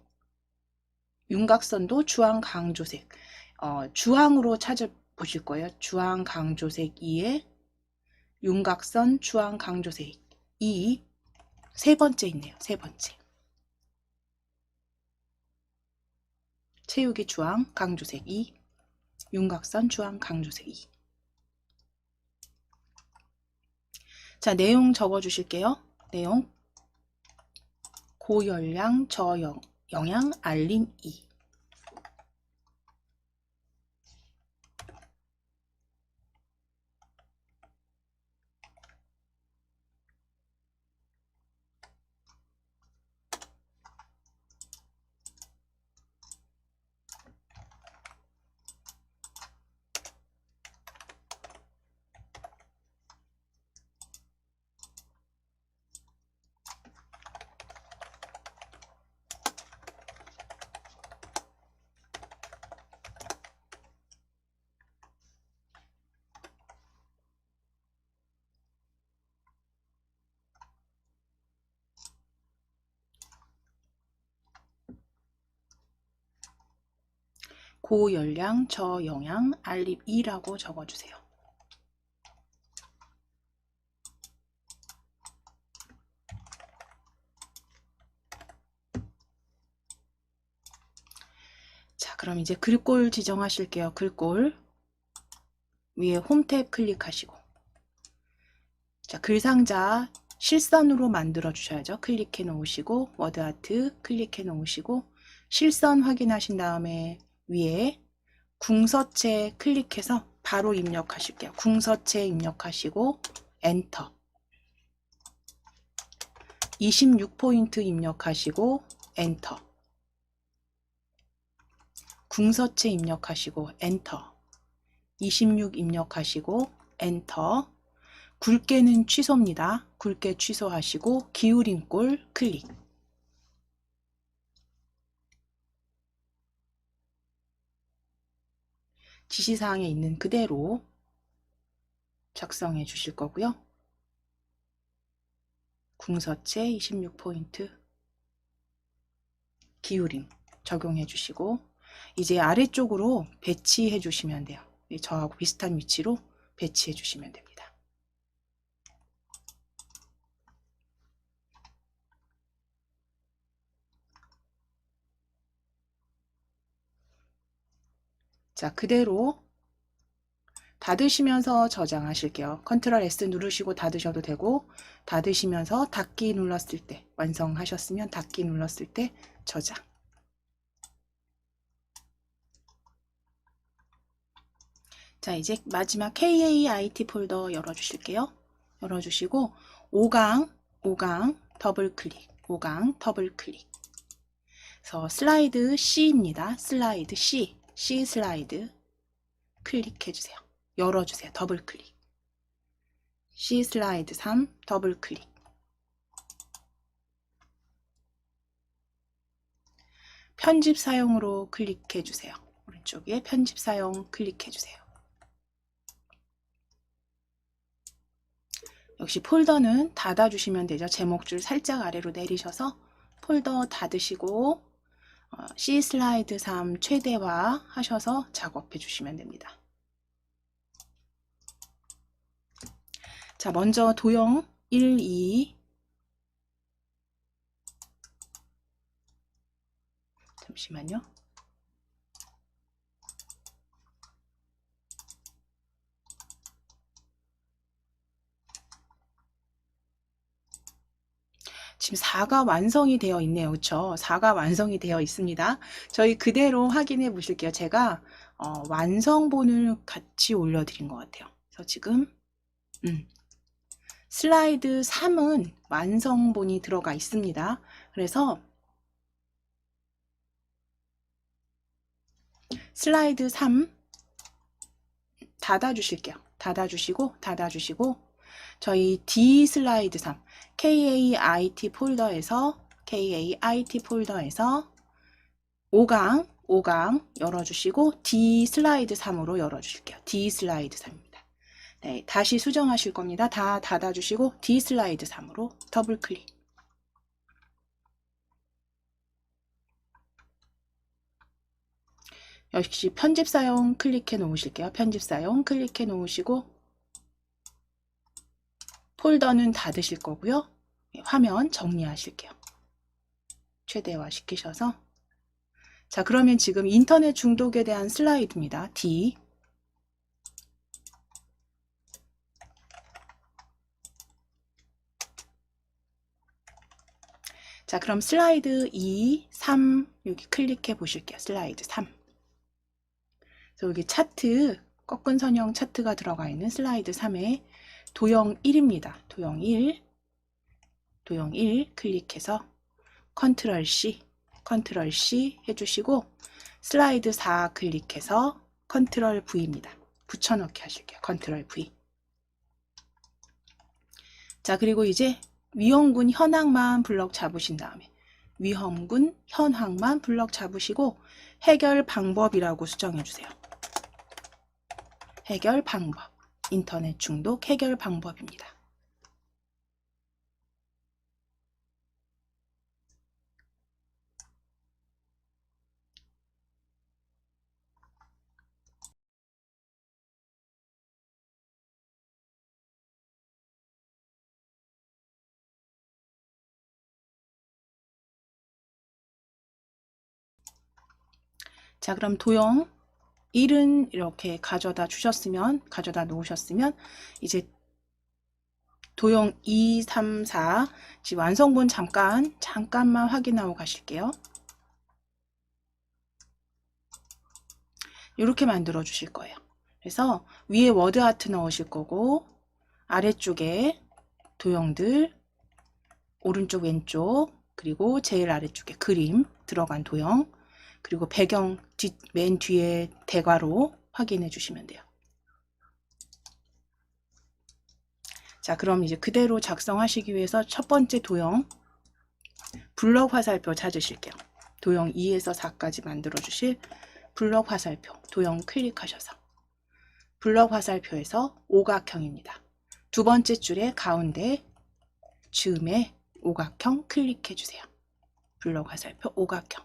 A: 윤곽선도 주황 강조색 주황으로 찾아보실 거예요. 주황 강조색 2에 윤곽선 주황 강조색 2 세 번째 있네요. 세 번째. 채우기 주황 강조색 2 윤곽선 주황 강조색 2. 자, 내용 적어 주실게요. 내용 고열량 저영양 알림 2. 고열량 저영양 알립 2라고 적어주세요. 자, 그럼 이제 글꼴 지정하실게요. 글꼴 위에 홈 탭 클릭하시고 자, 글상자 실선으로 만들어 주셔야죠. 클릭해 놓으시고 워드아트 클릭해 놓으시고 실선 확인하신 다음에 위에 궁서체 클릭해서 바로 입력하실게요. 궁서체 입력하시고 엔터. 26포인트 입력하시고 엔터. 궁서체 입력하시고 엔터. 26 입력하시고 엔터. 굵게는 취소입니다. 굵게 취소하시고 기울인 꼴 클릭. 지시사항에 있는 그대로 작성해 주실 거고요. 궁서체 26포인트 기울임 적용해 주시고 이제 아래쪽으로 배치해 주시면 돼요. 저하고 비슷한 위치로 배치해 주시면 됩니다. 자, 그대로 닫으시면서 저장하실게요. 컨트롤 S 누르시고 닫으셔도 되고, 닫으시면서 닫기 눌렀을 때, 완성하셨으면 닫기 눌렀을 때 저장. 자, 이제 마지막 KAIT 폴더 열어주실게요. 열어주시고 5강 더블 클릭, 5강 더블 클릭. 그래서 슬라이드 C입니다. 슬라이드 C 슬라이드 클릭해 주세요. 열어주세요. 더블 클릭. C 슬라이드 3 더블 클릭. 편집 사용으로 클릭해 주세요. 오른쪽에 편집 사용 클릭해 주세요. 역시 폴더는 닫아주시면 되죠. 제목줄 살짝 아래로 내리셔서 폴더 닫으시고 C 슬라이드 3 최대화 하셔서 작업해 주시면 됩니다. 자, 먼저 도형 1, 2 잠시만요. 지금 4가 완성이 되어 있네요. 그렇죠? 4가 완성이 되어 있습니다. 저희 그대로 확인해 보실게요. 제가 완성본을 같이 올려드린 것 같아요. 그래서 지금 슬라이드 3은 완성본이 들어가 있습니다. 그래서 슬라이드 3 닫아주실게요. 닫아주시고 저희 D 슬라이드 3 KAIT 폴더에서 5강 열어주시고 D 슬라이드 3으로 열어주실게요. D 슬라이드 3입니다. 네, 다시 수정하실 겁니다. 다 닫아주시고 D 슬라이드 3으로 더블 클릭. 역시 편집 사용 클릭해 놓으실게요. 편집 사용 클릭해 놓으시고 폴더는 닫으실 거고요. 화면 정리하실게요. 최대화 시키셔서 자, 그러면 지금 인터넷 중독에 대한 슬라이드입니다. D 자, 그럼 슬라이드 2, 3 여기 클릭해 보실게요. 슬라이드 3 그래서 여기 차트 꺾은 선형 차트가 들어가 있는 슬라이드 3에 도형 1입니다. 도형 1 클릭해서 컨트롤 C 해주시고 슬라이드 4 클릭해서 컨트롤 V입니다. 붙여넣기 하실게요. 컨트롤 V. 자, 그리고 이제 위험군 현황만 블럭 잡으신 다음에 위험군 현황만 블럭 잡으시고 해결 방법이라고 수정해 주세요. 해결 방법. 인터넷 중독 해결 방법입니다. 자, 그럼 도형 1은 이렇게 가져다 놓으셨으면 이제 도형 2, 3, 4 지금 완성본 잠깐만 확인하고 가실게요. 이렇게 만들어 주실 거예요. 그래서 위에 워드 아트 넣으실 거고 아래쪽에 도형들 오른쪽 왼쪽 그리고 제일 아래쪽에 그림 들어간 도형 그리고 배경 맨 뒤에 대괄호 확인해 주시면 돼요. 자, 그럼 이제 그대로 작성하시기 위해서 첫 번째 도형 블럭 화살표 찾으실게요. 도형 2에서 4까지 만들어 주실 블럭 화살표 도형 클릭하셔서 블럭 화살표에서 오각형입니다. 두 번째 줄의 가운데 즈음에 오각형 클릭해 주세요. 블럭 화살표 오각형.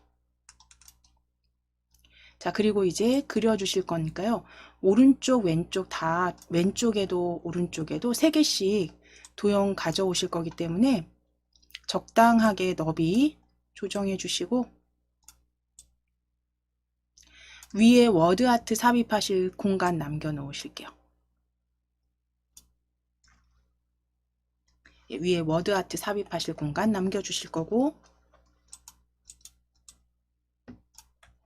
A: 자, 그리고 이제 그려 주실 거니까요. 오른쪽 왼쪽 다 왼쪽에도 오른쪽에도 3개씩 도형 가져오실 거기 때문에 적당하게 너비 조정해 주시고 위에 워드 아트 삽입하실 공간 남겨 놓으실게요. 위에 워드 아트 삽입하실 공간 남겨 주실 거고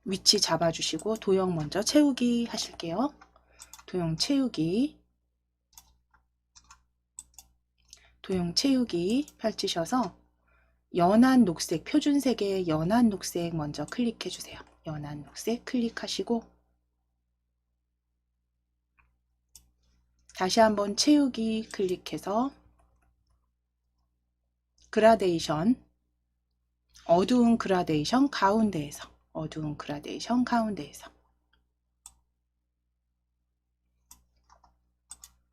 A: 위치 잡아 주시고 도형 먼저 채우기 하실게요. 도형 채우기 펼치셔서 연한 녹색 표준색의 연한 녹색 먼저 클릭해 주세요. 연한 녹색 클릭하시고 다시 한번 채우기 클릭해서 그라데이션 어두운 그라데이션 가운데에서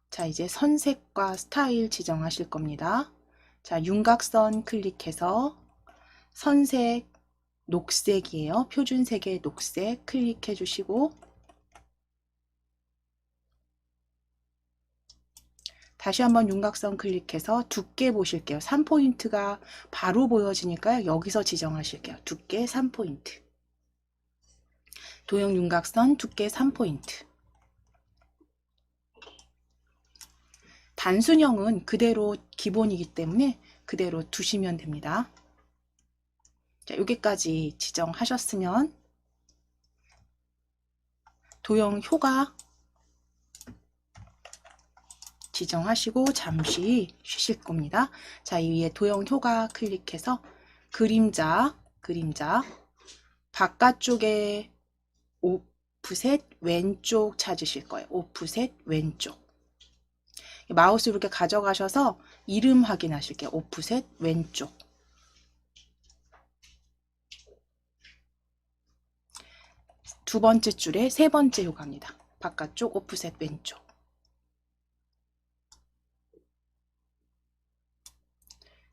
A: 자, 이제 선색과 스타일 지정하실 겁니다. 자, 윤곽선 클릭해서 선색 녹색이에요. 표준색의 녹색 클릭해 주시고 다시 한번 윤곽선 클릭해서 두께 보실게요. 3포인트가 바로 보여지니까요. 여기서 지정하실게요. 두께 3포인트. 도형 윤곽선 두께 3포인트. 단순형은 그대로 기본이기 때문에 그대로 두시면 됩니다. 자, 여기까지 지정하셨으면 도형 효과 지정하시고 잠시 쉬실 겁니다. 자, 이 위에 도형 효과 클릭해서 그림자 바깥쪽에 오프셋 왼쪽 찾으실 거예요. 오프셋 왼쪽. 마우스 이렇게 가져가셔서 이름 확인하실게요. 오프셋 왼쪽. 두 번째 줄에 세 번째 효과입니다. 바깥쪽 오프셋 왼쪽.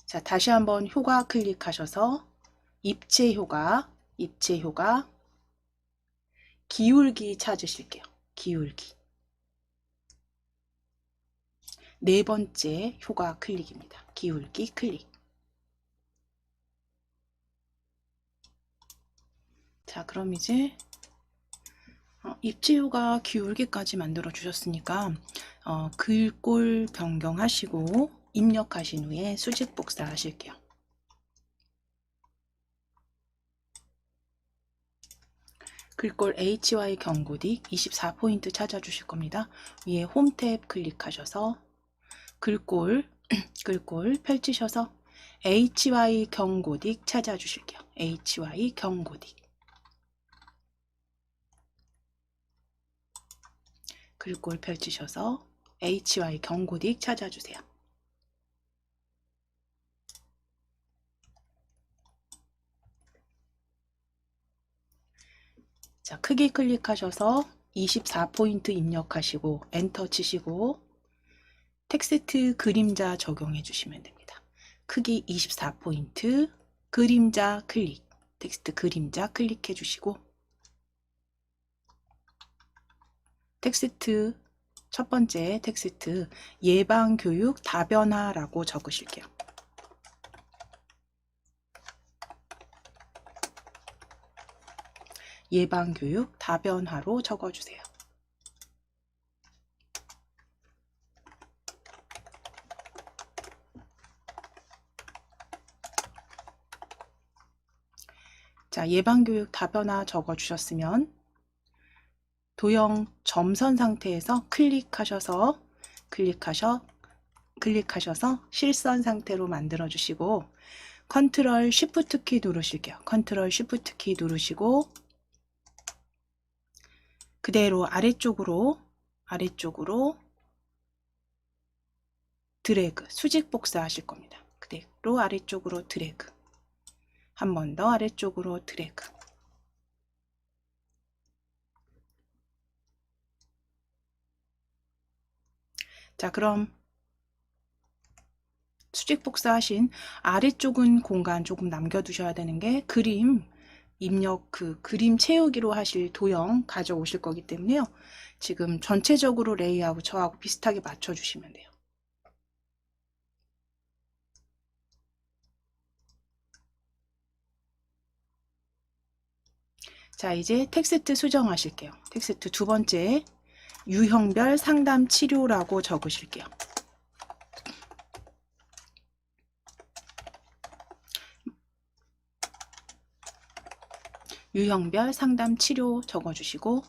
A: 자, 다시 한번 효과 클릭하셔서 입체 효과 기울기 찾으실게요. 기울기. 네 번째 효과 클릭입니다. 기울기 클릭. 자, 그럼 이제 입체 효과 기울기까지 만들어 주셨으니까 글꼴 변경하시고 입력하신 후에 수직 복사 하실게요. 글꼴 HY 경고딕 24포인트 찾아주실 겁니다. 위에 홈 탭 클릭하셔서 글꼴 펼치셔서 HY 경고딕 찾아주실게요. HY 경고딕. 글꼴 펼치셔서 HY 경고딕 찾아주세요. 자, 크기 클릭하셔서 24포인트 입력하시고 엔터 치시고 텍스트 그림자 적용해 주시면 됩니다. 크기 24포인트 그림자 클릭, 텍스트 그림자 클릭해 주시고 텍스트 첫 번째 텍스트 예방교육 다변화라고 적으실게요. 예방교육 다변화로 적어주세요. 자, 예방교육 다변화 적어주셨으면 도형 점선 상태에서 클릭하셔서 실선 상태로 만들어 주시고 컨트롤 쉬프트 키 누르실게요. 컨트롤 쉬프트 키 누르시고 그대로 아래쪽으로 드래그, 수직 복사하실 겁니다. 그대로 아래쪽으로 드래그. 한 번 더 아래쪽으로 드래그. 자, 그럼 수직 복사하신 아래쪽은 공간 조금 남겨두셔야 되는 게 그림 입력, 그림 채우기로 하실 도형 가져오실 거기 때문에요. 지금 전체적으로 레이아웃 저하고 비슷하게 맞춰주시면 돼요. 자, 이제 텍스트 수정하실게요. 텍스트 두 번째, 유형별 상담 치료라고 적으실게요. 유형별 상담 치료 적어주시고,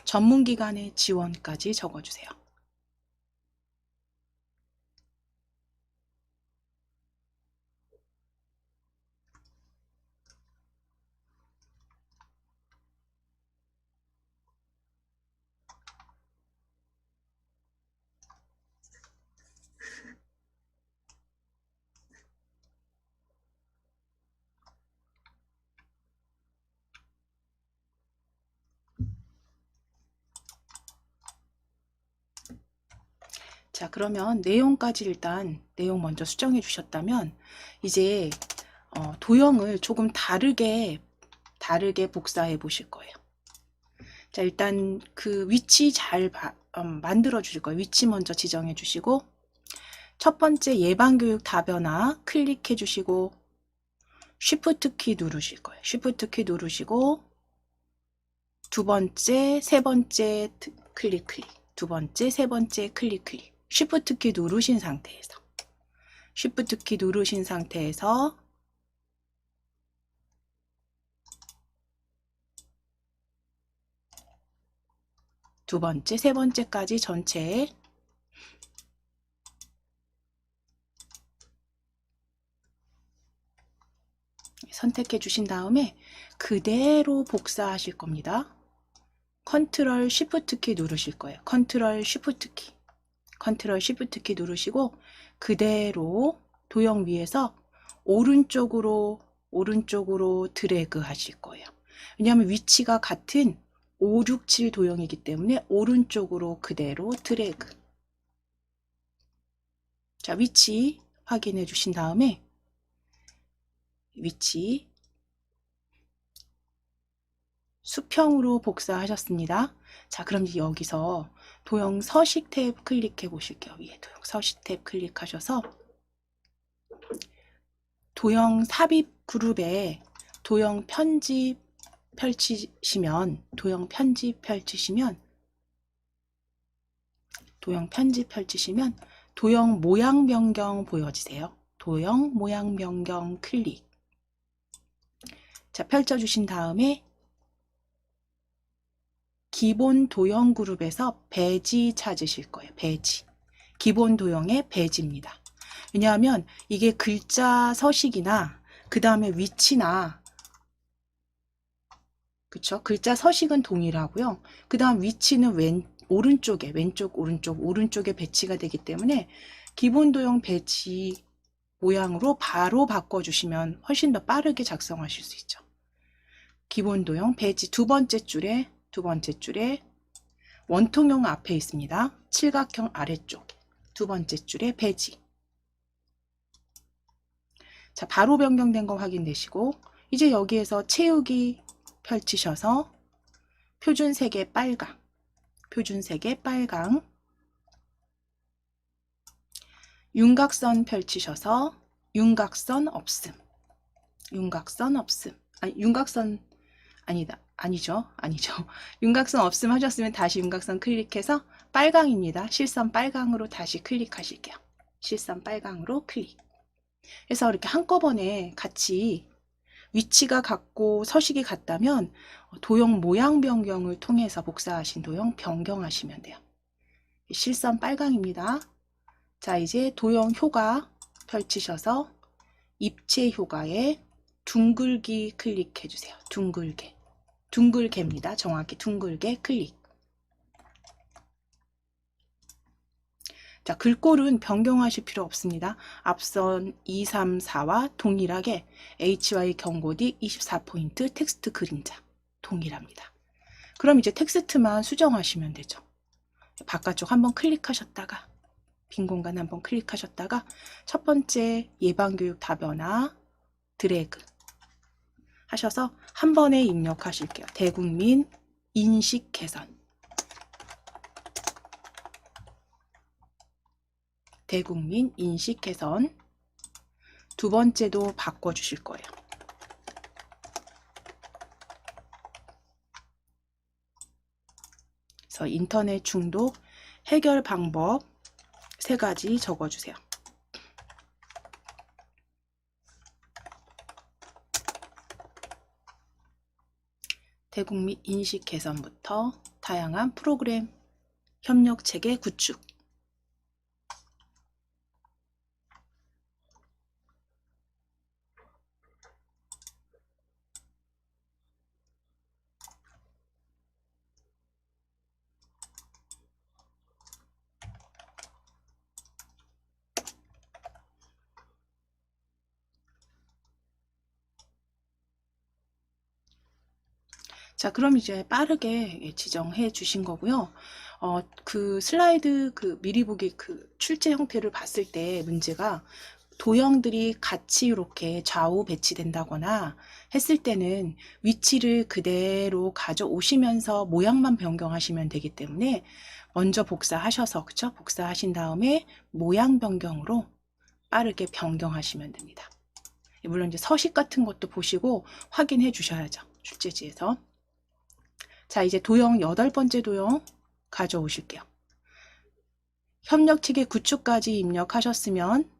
A: 전문기관의 지원까지 적어주세요. 자, 그러면 내용까지 일단 내용 먼저 수정해 주셨다면 이제 도형을 조금 다르게 복사해 보실 거예요. 자, 일단 그 위치 잘 만들어 주실 거예요. 위치 먼저 지정해 주시고, 첫 번째 예방교육 다변화 클릭해 주시고 쉬프트 키 누르실 거예요. 쉬프트 키 누르시고 두 번째, 세 번째 클릭. 두 번째, 세 번째 클릭. 쉬프트 키 누르신 상태에서 두 번째, 세 번째까지 전체 선택해 주신 다음에 그대로 복사하실 겁니다. 컨트롤 쉬프트 키 누르실 거예요. 컨트롤 쉬프트 키 누르시고 그대로 도형 위에서 오른쪽으로 드래그 하실 거예요. 왜냐하면 위치가 같은 5, 6, 7 도형이기 때문에 오른쪽으로 그대로 드래그. 자, 위치 확인해 주신 다음에 위치 수평으로 복사하셨습니다. 자, 그럼 여기서 도형 서식 탭 클릭해 보실게요. 위에 도형 서식 탭 클릭하셔서 도형 삽입 그룹에 도형 편집 펼치시면 도형 모양 변경 보여지세요. 도형 모양 변경 클릭. 자, 펼쳐주신 다음에 기본 도형 그룹에서 배지 찾으실 거예요. 배지. 기본 도형의 배지입니다. 왜냐하면 이게 글자 서식이나 그 다음에 위치나, 그쵸? 글자 서식은 동일하고요. 그 다음 위치는 오른쪽에 배치가 되기 때문에 기본 도형 배치 모양으로 바로 바꿔주시면 훨씬 더 빠르게 작성하실 수 있죠. 기본 도형 배치 두 번째 줄에 원통형 앞에 있습니다. 칠각형 아래쪽 두 번째 줄에 배지. 자, 바로 변경된 거 확인되시고 이제 여기에서 채우기 펼치셔서 표준색의 빨강, 윤곽선 펼치셔서 윤곽선 없음. 윤곽선 없음 하셨으면 다시 윤곽선 클릭해서 빨강입니다. 실선 빨강으로 다시 클릭하실게요. 실선 빨강으로 클릭. 그래서 이렇게 한꺼번에 같이 위치가 같고 서식이 같다면 도형 모양 변경을 통해서 복사하신 도형 변경하시면 돼요. 실선 빨강입니다. 자, 이제 도형 효과 펼치셔서 입체 효과에 둥글기 클릭해 주세요. 둥글게입니다. 정확히 둥글게 클릭. 자, 글꼴은 변경하실 필요 없습니다. 앞선 2, 3, 4와 동일하게 HY 경고디 24포인트 텍스트 그림자 동일합니다. 그럼 이제 텍스트만 수정하시면 되죠. 바깥쪽 한번 클릭하셨다가 빈 공간 한번 클릭하셨다가 첫 번째 예방교육 다변화 드래그 하셔서 한 번에 입력하실게요. 대국민 인식 개선. 대국민 인식 개선. 두 번째도 바꿔주실 거예요. 그래서 인터넷 중독 해결 방법 3가지 적어주세요. 대국민 인식 개선부터 다양한 프로그램 협력 체계 구축. 자, 그럼 이제 빠르게 지정해 주신 거고요. 그 슬라이드 미리 보기 출제 형태를 봤을 때 문제가 도형들이 같이 이렇게 좌우 배치된다거나 했을 때는 위치를 그대로 가져오시면서 모양만 변경하시면 되기 때문에 먼저 복사하셔서, 그쵸? 복사하신 다음에 모양 변경으로 빠르게 변경하시면 됩니다. 물론 이제 서식 같은 것도 보시고 확인해 주셔야죠. 출제지에서. 자, 이제 도형 8번째 도형 가져오실게요. 협력체계 구축까지 입력하셨으면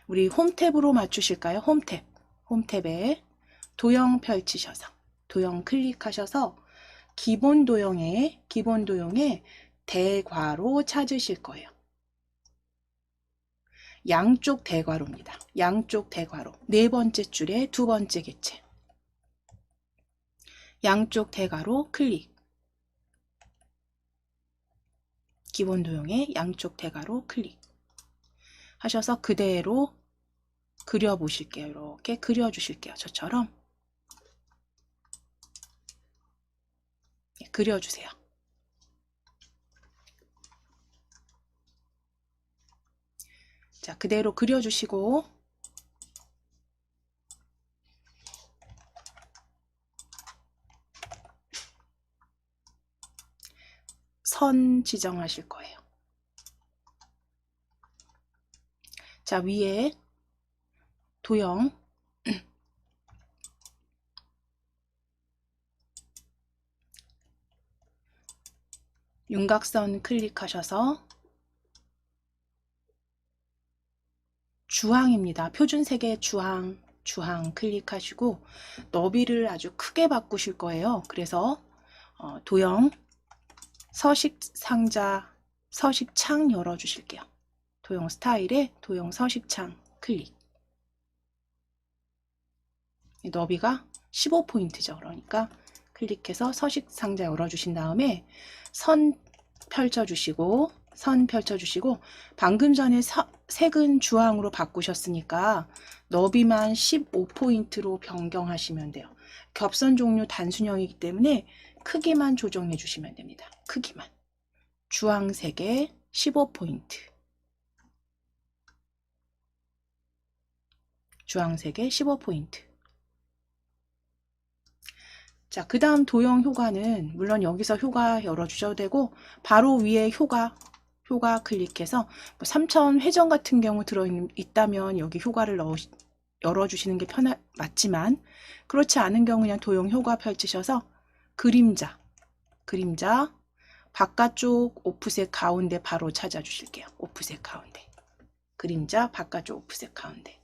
A: 우리 홈탭으로 맞추실까요? 홈탭에 도형 펼치셔서 도형 클릭하셔서 기본 도형에 대괄호 찾으실 거예요. 양쪽 대괄호입니다. 양쪽 대괄호. 4번째 줄에 2번째 객체. 양쪽 대괄호 클릭. 기본 도형에 양쪽 대괄호 클릭 하셔서 그대로 그려보실게요. 이렇게 그려주실게요. 저처럼 그려주세요. 자, 그대로 그려주시고 선 지정하실 거예요. 자, 위에 도형 윤곽선 클릭하셔서 주황입니다. 표준색의 주황 클릭하시고 너비를 아주 크게 바꾸실 거예요. 그래서 도형 서식 상자 서식창 열어주실게요. 도형 스타일에 도형 서식창 클릭. 너비가 15포인트죠. 그러니까 클릭해서 서식 상자 열어주신 다음에 선 펼쳐주시고 방금 전에 색은 주황으로 바꾸셨으니까 너비만 15포인트로 변경하시면 돼요. 겹선 종류 단순형이기 때문에 크기만 조정해 주시면 됩니다. 크기만. 주황색에 15포인트. 주황색에 15포인트. 자, 그 다음 도형 효과는 물론 여기서 효과 열어주셔도 되고 바로 위에 효과 클릭해서 3000 회전 같은 경우 들어있다면 여기 효과를 열어주시는 게 맞지만 그렇지 않은 경우 그냥 도형 효과 펼치셔서 그림자 바깥쪽 오프셋 가운데 바로 찾아주실게요. 오프셋 가운데 그림자 바깥쪽 오프셋 가운데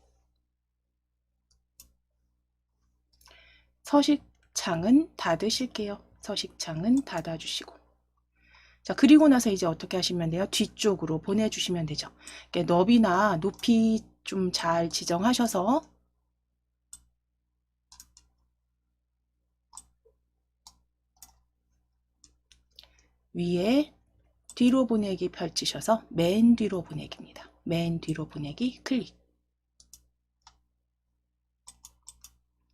A: 서식창은 닫으실게요. 서식창은 닫아주시고 자, 그리고 나서 이제 어떻게 하시면 돼요? 뒤쪽으로 보내주시면 되죠. 너비나 높이 좀 잘 지정하셔서 위에 뒤로 보내기 펼치셔서 맨 뒤로 보내기입니다. 맨 뒤로 보내기 클릭.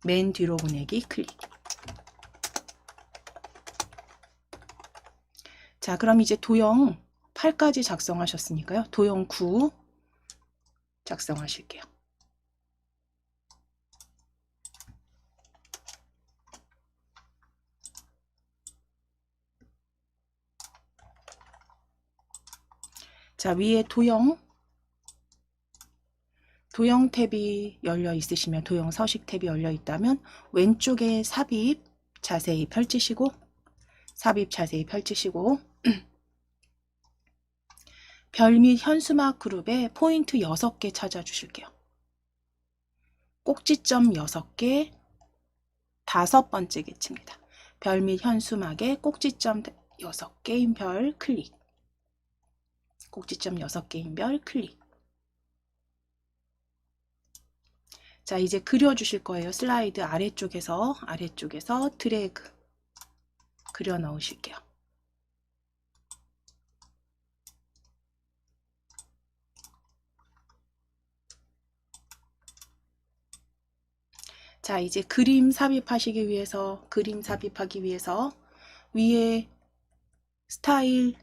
A: 맨 뒤로 보내기 클릭. 자, 그럼 이제 도형 8까지 작성하셨으니까요. 도형 9 작성하실게요. 자, 위에 도형 탭이 열려 있으시면, 도형 서식 탭이 열려 있다면 왼쪽에 삽입 자세히 펼치시고, 별 및 현수막 그룹에 포인트 6개 찾아주실게요. 꼭지점 6개, 5번째 개치입니다. 별 및 현수막에 꼭지점 6개인 별 클릭. 꼭지점 6개인 별 클릭. 자, 이제 그려주실 거예요. 슬라이드 아래쪽에서 드래그 그려 넣으실게요. 자, 이제 그림 삽입하기 위해서 위에 스타일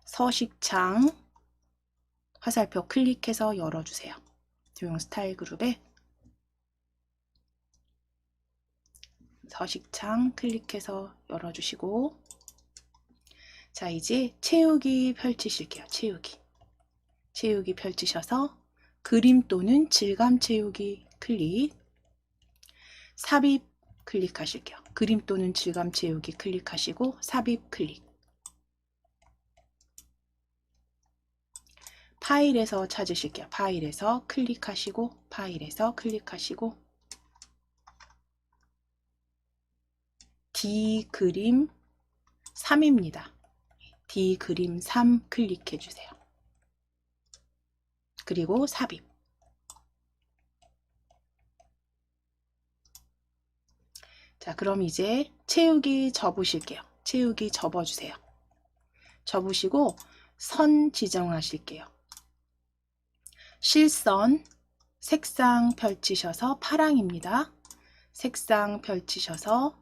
A: 서식창 화살표 클릭해서 열어주세요. 도형 스타일 그룹에 서식창 클릭해서 열어주시고, 자, 이제 채우기 펼치실게요. 채우기 펼치셔서 그림 또는 질감 채우기 클릭. 삽입 클릭하실게요. 그림 또는 질감 채우기 클릭하시고 삽입 클릭. 파일에서 찾으실게요. 파일에서 클릭하시고 D 그림 3입니다. D 그림 3 클릭해 주세요. 그리고 삽입. 자, 그럼 이제 채우기 접으실게요. 채우기 접어주세요. 접으시고 선 지정하실게요. 실선, 색상 펼치셔서 파랑입니다. 색상 펼치셔서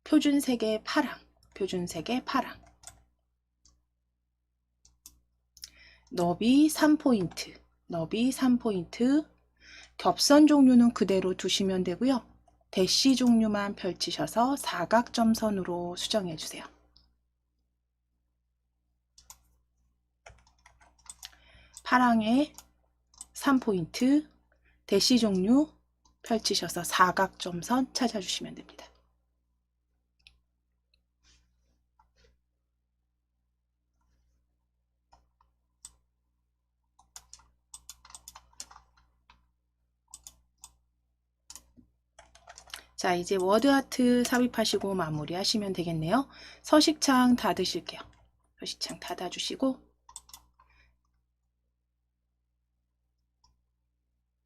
A: 표준색의 파랑. 너비 3포인트. 겹선 종류는 그대로 두시면 되고요. 대시 종류만 펼치셔서 사각점선으로 수정해 주세요. 파랑에 3포인트, 대시 종류 펼치셔서 사각점선 찾아주시면 됩니다. 자, 이제 워드아트 삽입하시고 마무리하시면 되겠네요. 서식창 닫으실게요. 서식창 닫아주시고,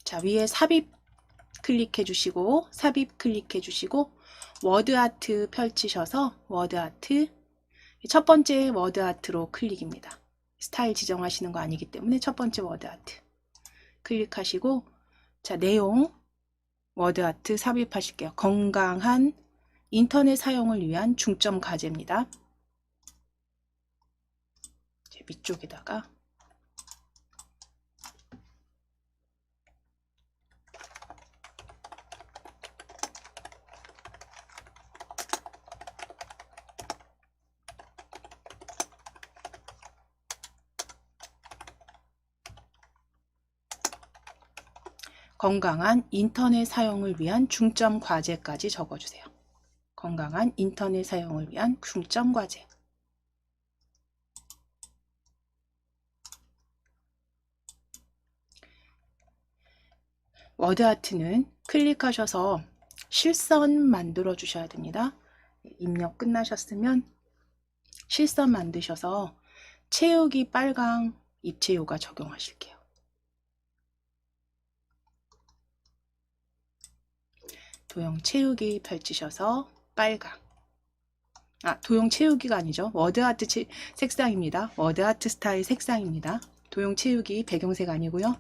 A: 자, 위에 삽입 클릭해 주시고 워드아트 펼치셔서 첫 번째 워드아트로 클릭입니다. 스타일 지정하시는 거 아니기 때문에 첫 번째 워드아트 클릭하시고, 자, 내용 워드아트 삽입하실게요. 건강한 인터넷 사용을 위한 중점 과제입니다. 밑쪽에다가 건강한 인터넷 사용을 위한 중점 과제까지 적어주세요. 건강한 인터넷 사용을 위한 중점 과제. 워드아트는 클릭하셔서 실선 만들어 주셔야 됩니다. 입력 끝나셨으면 실선 만드셔서 채우기 빨강 입체효과 적용하실게요. 도형 채우기 펼치셔서 빨강. 도형 채우기가 아니죠. 워드아트 색상입니다. 워드아트 스타일 색상입니다. 도형 채우기 배경색 아니고요.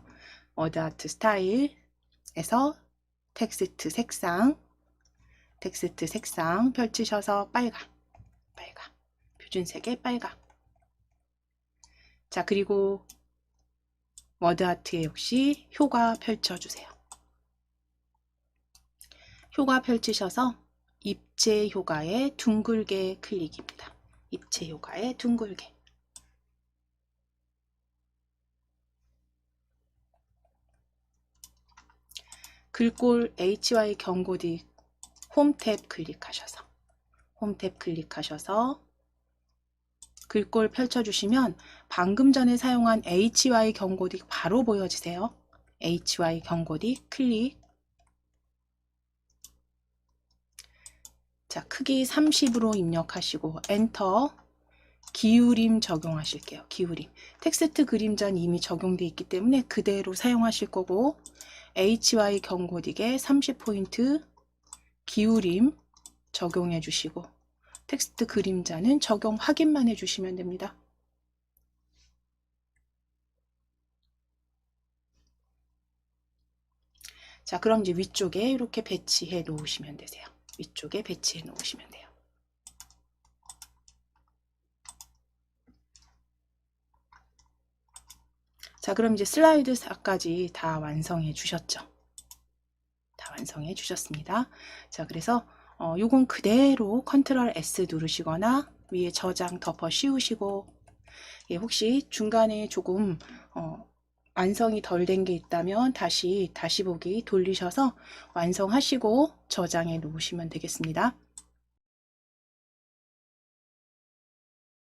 A: 워드아트 스타일에서 텍스트 색상 펼치셔서 빨강, 표준색의 빨강. 자, 그리고 워드아트에 역시 효과 펼쳐주세요. 효과 펼치셔서 입체 효과에 둥글게 클릭입니다. 입체 효과에 둥글게. 글꼴 HY 경고딕 홈 탭 클릭하셔서 글꼴 펼쳐주시면 방금 전에 사용한 HY 경고딕 바로 보여지세요. HY 경고딕 클릭. 자, 크기 30으로 입력하시고 엔터. 기울임 적용하실게요. 기울임. 텍스트 그림자는 이미 적용되어 있기 때문에 그대로 사용하실 거고, HY 경고딕에 30포인트 기울임 적용해 주시고, 텍스트 그림자는 적용 확인만 해주시면 됩니다. 자, 그럼 이제 위쪽에 이렇게 배치해 놓으시면 되세요. 위쪽에 배치해 놓으시면 돼요. 자, 그럼 이제 슬라이드 4까지 다 완성해 주셨죠? 다 완성해 주셨습니다. 자, 그래서 요건 그대로 컨트롤 S 누르시거나 위에 저장 덮어 씌우시고, 예, 혹시 중간에 조금 완성이 덜 된 게 있다면 다시 보기 돌리셔서 완성하시고 저장해 놓으시면 되겠습니다.